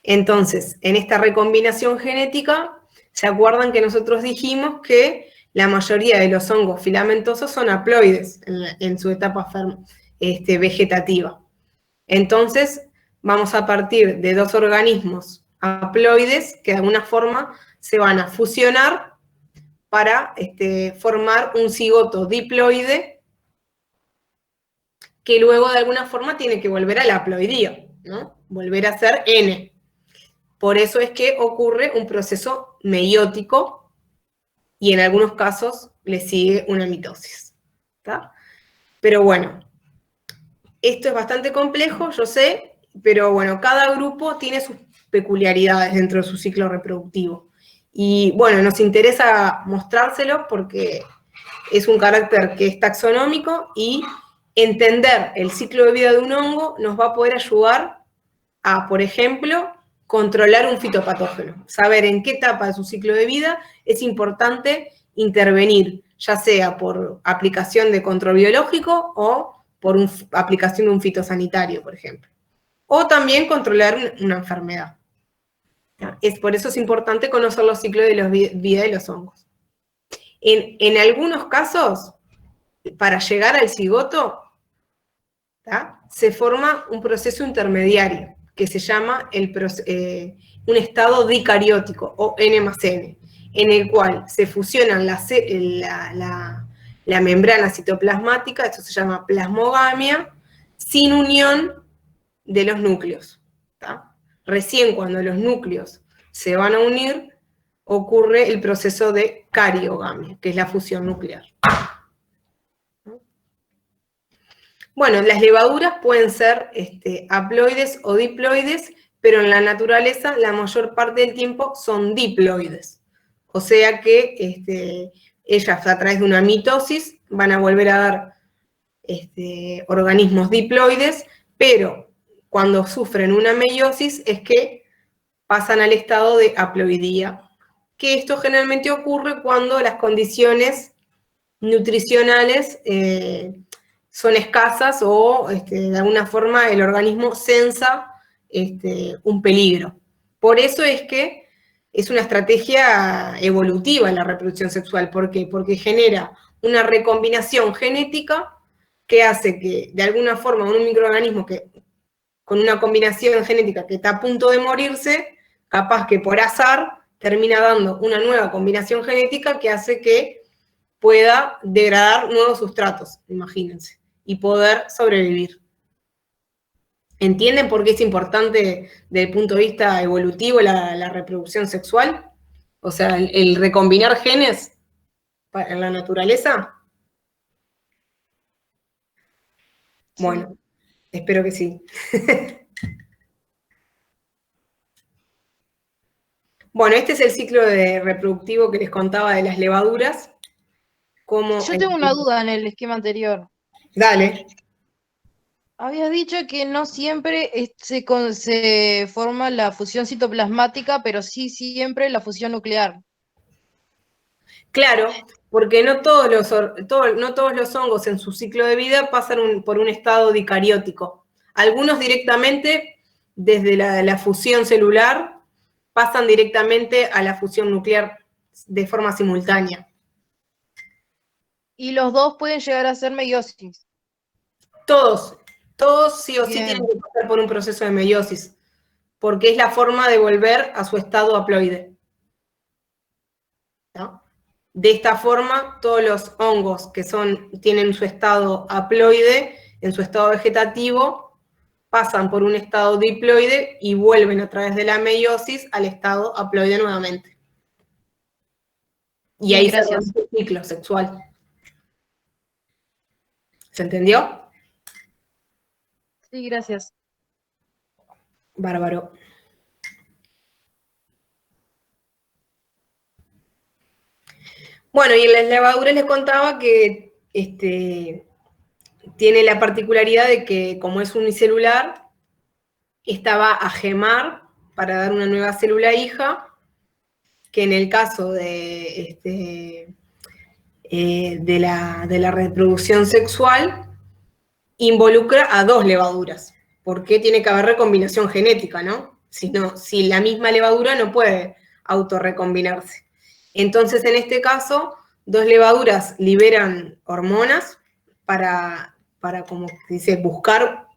Entonces, en esta recombinación genética, ¿se acuerdan que nosotros dijimos que la mayoría de los hongos filamentosos son haploides en su etapa vegetativa? Entonces, vamos a partir de dos organismos haploides que de alguna forma se van a fusionar para formar un cigoto diploide que luego de alguna forma tiene que volver a la haploidía, ¿no? Volver a ser N. Por eso es que ocurre un proceso meiótico y en algunos casos le sigue una mitosis, ¿tá? Pero bueno, esto es bastante complejo, yo sé, pero bueno, cada grupo tiene sus peculiaridades dentro de su ciclo reproductivo. Y bueno, nos interesa mostrárselo porque es un carácter que es taxonómico, y entender el ciclo de vida de un hongo nos va a poder ayudar a, por ejemplo, controlar un fitopatógeno. Saber en qué etapa de su ciclo de vida es importante intervenir, ya sea por aplicación de control biológico o por aplicación de un fitosanitario, por ejemplo. O también controlar una enfermedad. Por eso es importante conocer los ciclos de vida de los hongos. En algunos casos, para llegar al cigoto, ¿tá? Se forma un proceso intermediario, que se llama un estado dicariótico, o N+N, en el cual se fusionan la membrana citoplasmática, esto se llama plasmogamia, sin unión de los núcleos, ¿tá? Recién cuando los núcleos se van a unir, ocurre el proceso de cariogamia, que es la fusión nuclear. Bueno, las levaduras pueden ser haploides o diploides, pero en la naturaleza la mayor parte del tiempo son diploides. O sea que ellas a través de una mitosis van a volver a dar organismos diploides, pero cuando sufren una meiosis es que pasan al estado de haploidía, que esto generalmente ocurre cuando las condiciones nutricionales son escasas o de alguna forma el organismo sensa un peligro. Por eso es que es una estrategia evolutiva la reproducción sexual. ¿Por qué? Porque genera una recombinación genética que hace que, de alguna forma, un microorganismo que con una combinación genética que está a punto de morirse, capaz que por azar termina dando una nueva combinación genética que hace que pueda degradar nuevos sustratos, imagínense, y poder sobrevivir. ¿Entienden por qué es importante desde el punto de vista evolutivo la reproducción sexual? O sea, el recombinar genes en la naturaleza. Sí. Bueno, espero que sí. Bueno, este es el ciclo reproductivo que les contaba de las levaduras. Yo tengo una duda en el esquema anterior. Dale. Habías dicho que no siempre se forma la fusión citoplasmática, pero sí siempre la fusión nuclear. Claro, porque no todos los hongos en su ciclo de vida pasan por un estado dicariótico. Algunos directamente, desde la fusión celular, pasan directamente a la fusión nuclear de forma simultánea. Y los dos pueden llegar a ser meiosis. Todos sí o sí Bien. tienen que pasar por un proceso de meiosis, porque es la forma de volver a su estado haploide. ¿No? De esta forma, todos los hongos que tienen su estado haploide, en su estado vegetativo, pasan por un estado diploide y vuelven a través de la meiosis al estado haploide nuevamente. Y Bien, ahí gracias. se rompe el ciclo sexual. ¿Se entendió? Sí, gracias. Bárbaro. Bueno, y en las levaduras les contaba que tiene la particularidad de que, como es unicelular, esta va a gemar para dar una nueva célula hija, que en el caso de la reproducción sexual involucra a dos levaduras, porque tiene que haber recombinación genética, ¿no? Si la misma levadura no puede autorrecombinarse. Entonces, en este caso, dos levaduras liberan hormonas para como dice, buscar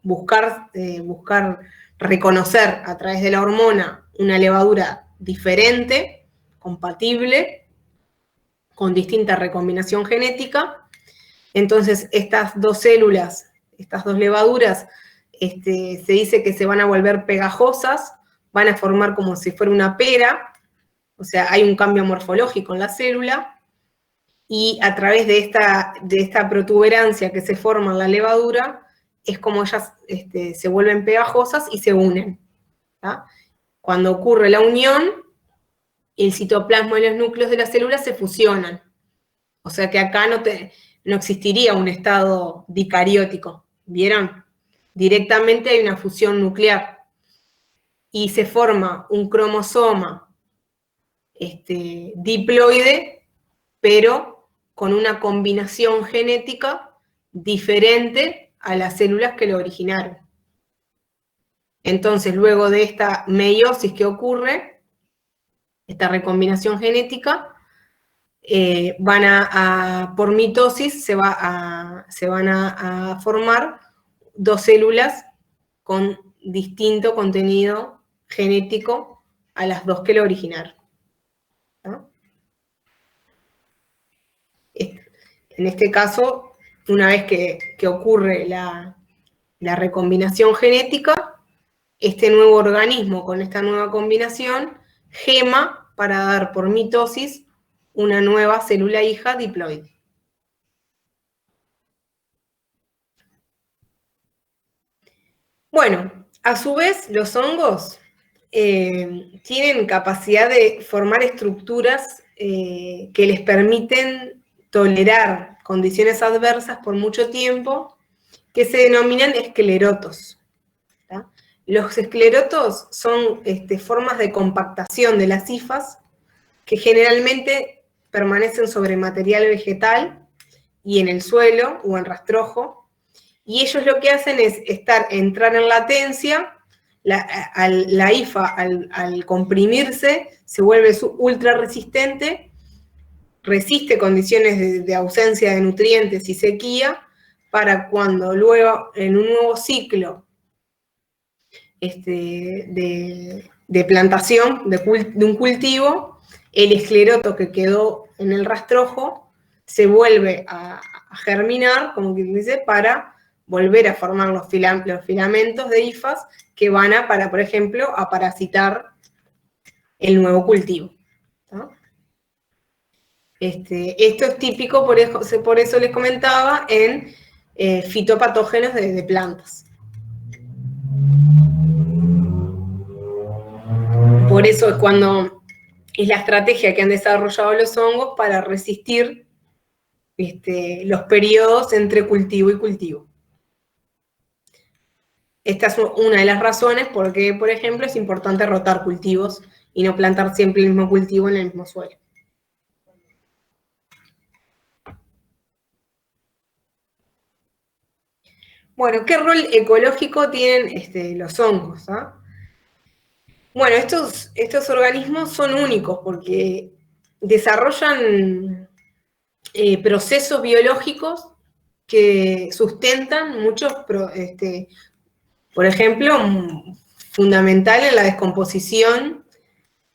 reconocer a través de la hormona una levadura diferente, compatible, con distinta recombinación genética. Entonces, estas dos células, estas dos levaduras, se dice que se van a volver pegajosas, van a formar como si fuera una pera, o sea, hay un cambio morfológico en la célula, y a través de esta protuberancia que se forma en la levadura, es como ellas se vuelven pegajosas y se unen. ¿tá? Cuando ocurre la unión, el citoplasma y los núcleos de las células se fusionan. O sea que acá no existiría un estado dicariótico, ¿vieron? Directamente hay una fusión nuclear. Y se forma un cromosoma diploide, pero con una combinación genética diferente a las células que lo originaron. Entonces, luego de esta meiosis que ocurre, esta recombinación genética, por mitosis se van a formar dos células con distinto contenido genético a las dos que lo originaron. ¿no? En este caso, una vez que ocurre la recombinación genética, este nuevo organismo con esta nueva combinación gema para dar por mitosis una nueva célula hija diploide. Bueno, a su vez, los hongos tienen capacidad de formar estructuras que les permiten tolerar condiciones adversas por mucho tiempo, que se denominan esclerotos. ¿tá? Los esclerotos son formas de compactación de las hifas que generalmente permanecen sobre material vegetal y en el suelo o en rastrojo, y ellos lo que hacen es entrar en latencia. La hifa al comprimirse se vuelve ultra resistente, resiste condiciones de ausencia de nutrientes y sequía, para cuando luego en un nuevo ciclo de plantación de un cultivo, el escleroto que quedó en el rastrojo se vuelve a germinar, como quien dice, para volver a formar los filamentos de hifas que van a, por ejemplo, a parasitar el nuevo cultivo. ¿No? Esto es típico, por eso les comentaba, en fitopatógenos de plantas. Por eso es cuando es la estrategia que han desarrollado los hongos para resistir los periodos entre cultivo y cultivo. Esta es una de las razones por qué, por ejemplo, es importante rotar cultivos y no plantar siempre el mismo cultivo en el mismo suelo. Bueno, ¿qué rol ecológico tienen los hongos? ¿Ah? Bueno, estos organismos son únicos porque desarrollan procesos biológicos que sustentan muchos, por ejemplo, fundamental en la descomposición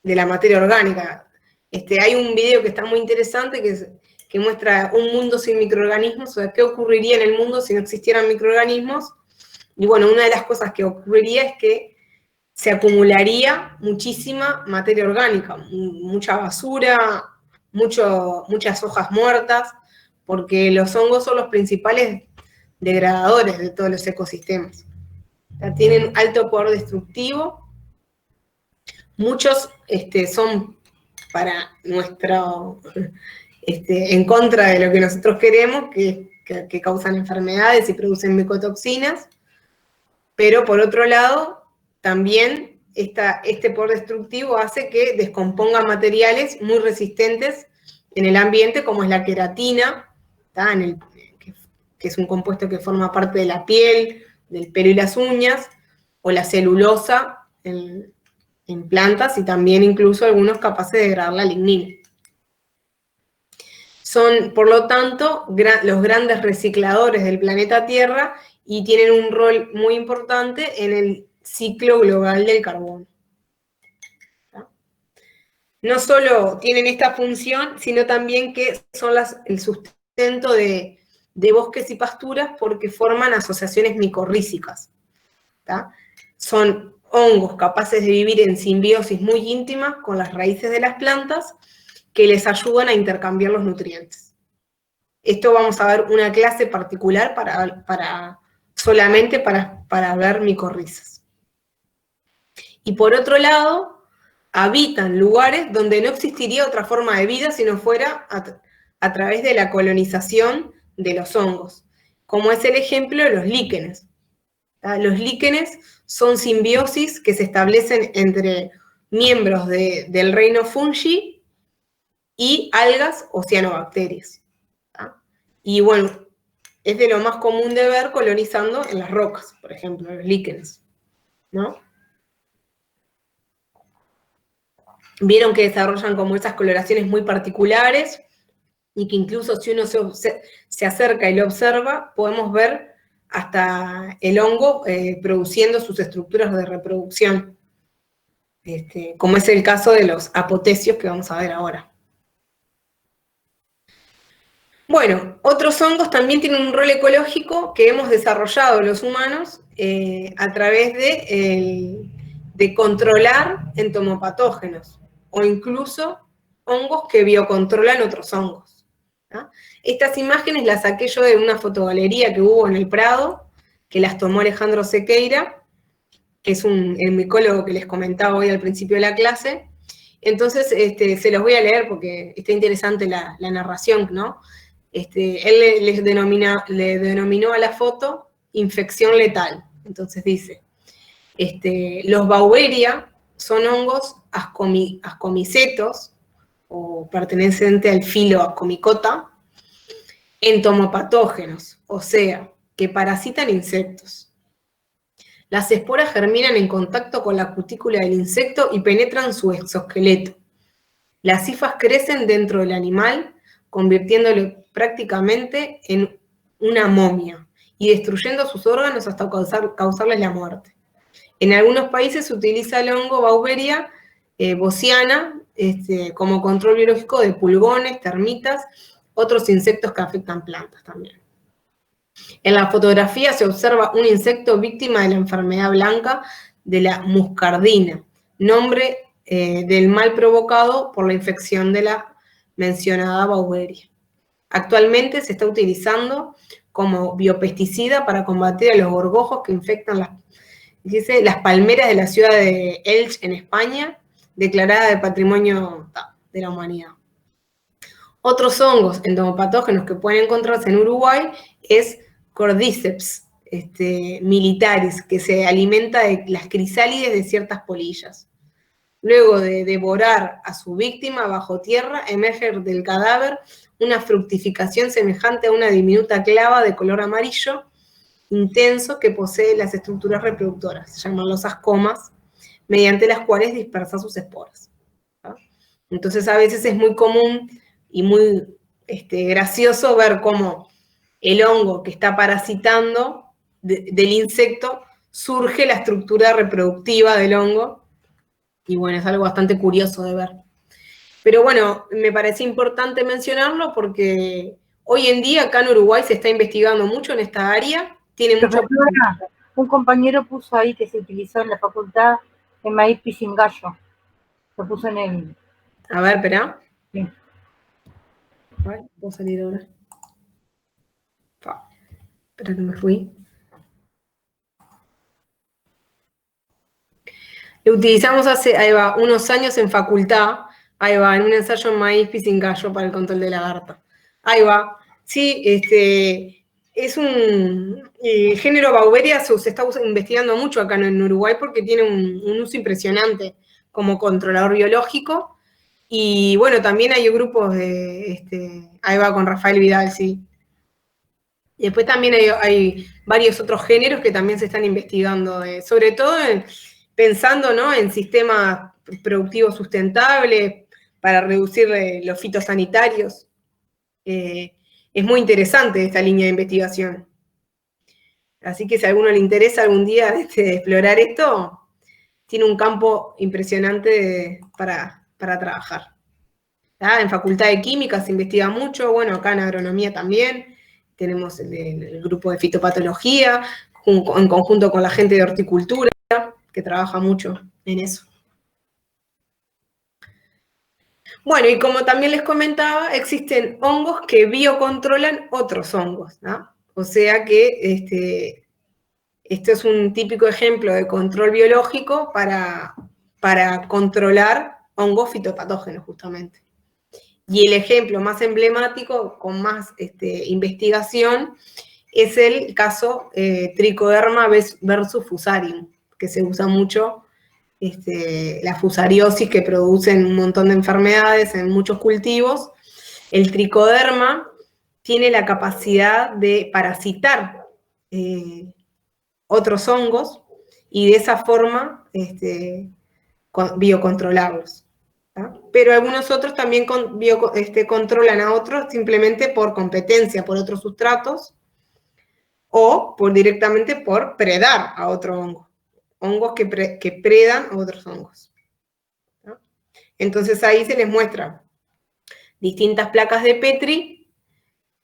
de la materia orgánica. Hay un video que está muy interesante que muestra un mundo sin microorganismos, o sea, qué ocurriría en el mundo si no existieran microorganismos. Y bueno, una de las cosas que ocurriría es que se acumularía muchísima materia orgánica, mucha basura, muchas hojas muertas, porque los hongos son los principales degradadores de todos los ecosistemas. O sea, tienen alto poder destructivo. Muchos son para en contra de lo que nosotros queremos, que causan enfermedades y producen micotoxinas, pero por otro lado, también este poder destructivo hace que descompongan materiales muy resistentes en el ambiente, como es la queratina, que es un compuesto que forma parte de la piel, del pelo y las uñas, o la celulosa en plantas, y también incluso algunos capaces de degradar la lignina. Son, por lo tanto, los grandes recicladores del planeta Tierra y tienen un rol muy importante en el ciclo global del carbono. No solo tienen esta función, sino también que son el sustento de bosques y pasturas porque forman asociaciones micorrízicas. Son hongos capaces de vivir en simbiosis muy íntima con las raíces de las plantas que les ayudan a intercambiar los nutrientes. Esto vamos a ver una clase particular solamente para ver micorrizas. Y por otro lado, habitan lugares donde no existiría otra forma de vida si no fuera a través de la colonización de los hongos, como es el ejemplo de los líquenes. Los líquenes son simbiosis que se establecen entre miembros del reino fungi y algas o cianobacterias. Y bueno, es de lo más común de ver colonizando en las rocas, por ejemplo, los líquenes, ¿no? Vieron que desarrollan como esas coloraciones muy particulares y que incluso si uno se acerca y lo observa, podemos ver hasta el hongo produciendo sus estructuras de reproducción, como es el caso de los apotecios que vamos a ver ahora. Bueno, otros hongos también tienen un rol ecológico que hemos desarrollado los humanos a través de controlar entomopatógenos, o incluso hongos que biocontrolan otros hongos. ¿Ah? Estas imágenes las saqué yo de una fotogalería que hubo en el Prado, que las tomó Alejandro Sequeira, que es el micólogo que les comentaba hoy al principio de la clase. Entonces, se los voy a leer porque está interesante la narración, ¿no? Él le denominó a la foto infección letal. Entonces dice, los Baueria son hongos ascomicetos, o pertenecientes al filo Ascomicota, entomopatógenos, o sea, que parasitan insectos. Las esporas germinan en contacto con la cutícula del insecto y penetran su exoesqueleto. Las hifas crecen dentro del animal, convirtiéndolo prácticamente en una momia y destruyendo sus órganos hasta causarles la muerte. En algunos países se utiliza el hongo Beauveria bociana como control biológico de pulgones, termitas, otros insectos que afectan plantas también. En la fotografía se observa un insecto víctima de la enfermedad blanca de la muscardina, nombre del mal provocado por la infección de la mencionada Beauveria. Actualmente se está utilizando como biopesticida para combatir a los gorgojos que infectan las palmeras de la ciudad de Elche, en España, declarada de Patrimonio de la Humanidad. Otros hongos entomopatógenos que pueden encontrarse en Uruguay es Cordyceps militaris, que se alimenta de las crisálides de ciertas polillas. Luego de devorar a su víctima bajo tierra, emerge del cadáver una fructificación semejante a una diminuta clava de color amarillo intenso que posee las estructuras reproductoras, se llaman los ascomas, mediante las cuales dispersa sus esporas. ¿No? Entonces a veces es muy común y muy gracioso ver cómo el hongo que está parasitando del insecto surge la estructura reproductiva del hongo, y bueno, es algo bastante curioso de ver. Pero bueno, me parece importante mencionarlo porque hoy en día acá en Uruguay se está investigando mucho en esta área. Tiene mucho... Un compañero puso ahí que se utilizó en la facultad el maíz pisingallo. Lo puso en el... A ver, espera. Sí. A ver, puedo salir ahora. Espera que me fui. Lo utilizamos hace unos años en facultad, en un ensayo en maíz pisingallo para el control de lagarta. Ahí va. Sí, es un género Beauveria se está investigando mucho acá en Uruguay porque tiene un uso impresionante como controlador biológico. Y bueno, también hay grupos de, ahí va con Rafael Vidal, sí. Y después también hay varios otros géneros que también se están investigando, sobre todo pensando, ¿no?, en sistemas productivos sustentables para reducir los fitosanitarios. Es muy interesante esta línea de investigación. Así que si a alguno le interesa algún día explorar esto, tiene un campo impresionante para trabajar. En Facultad de Química se investiga mucho, bueno, acá en Agronomía también, tenemos el grupo de fitopatología, en conjunto con la gente de horticultura, que trabaja mucho en eso. Bueno, y como también les comentaba, existen hongos que biocontrolan otros hongos, ¿no? O sea que esto es un típico ejemplo de control biológico para controlar hongos fitopatógenos, justamente. Y el ejemplo más emblemático, con más investigación, es el caso Trichoderma versus Fusarium, que se usa mucho, la fusariosis que producen un montón de enfermedades en muchos cultivos. El tricoderma tiene la capacidad de parasitar otros hongos y de esa forma biocontrolarlos. ¿tá? Pero algunos otros también controlan a otros simplemente por competencia, por otros sustratos, o directamente por predar a otro hongo. Hongos que predan a otros hongos. ¿no? Entonces ahí se les muestra distintas placas de Petri,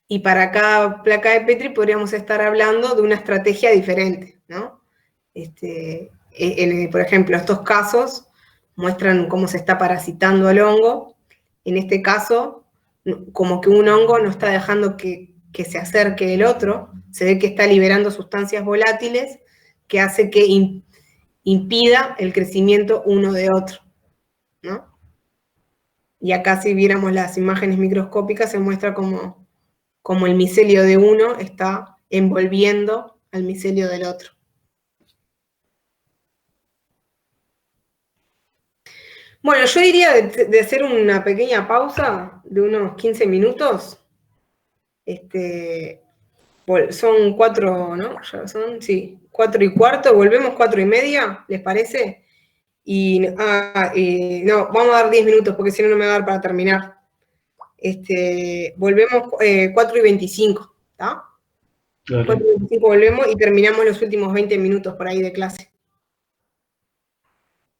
y para cada placa de Petri podríamos estar hablando de una estrategia diferente, ¿no? Por ejemplo, estos casos muestran cómo se está parasitando el hongo. En este caso, como que un hongo no está dejando que se acerque el otro, se ve que está liberando sustancias volátiles que hace que impida el crecimiento uno de otro, ¿no? Y acá si viéramos las imágenes microscópicas se muestra como el micelio de uno está envolviendo al micelio del otro. Bueno, yo diría de hacer una pequeña pausa de unos 15 minutos. Son 4, ¿no? Ya son, sí, 4:15, volvemos 4:30, ¿les parece? No, vamos a dar 10 minutos porque si no, no me va a dar para terminar. Volvemos 4:25, ¿está? Dale. 4:25 volvemos y terminamos los últimos 20 minutos por ahí de clase.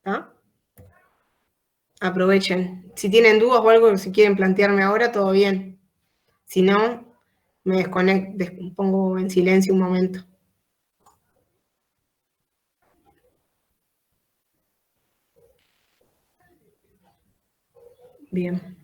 ¿Ah? Aprovechen. Si tienen dudas o algo, si quieren plantearme ahora, todo bien. Si no, me desconecto, pongo en silencio un momento. Bien.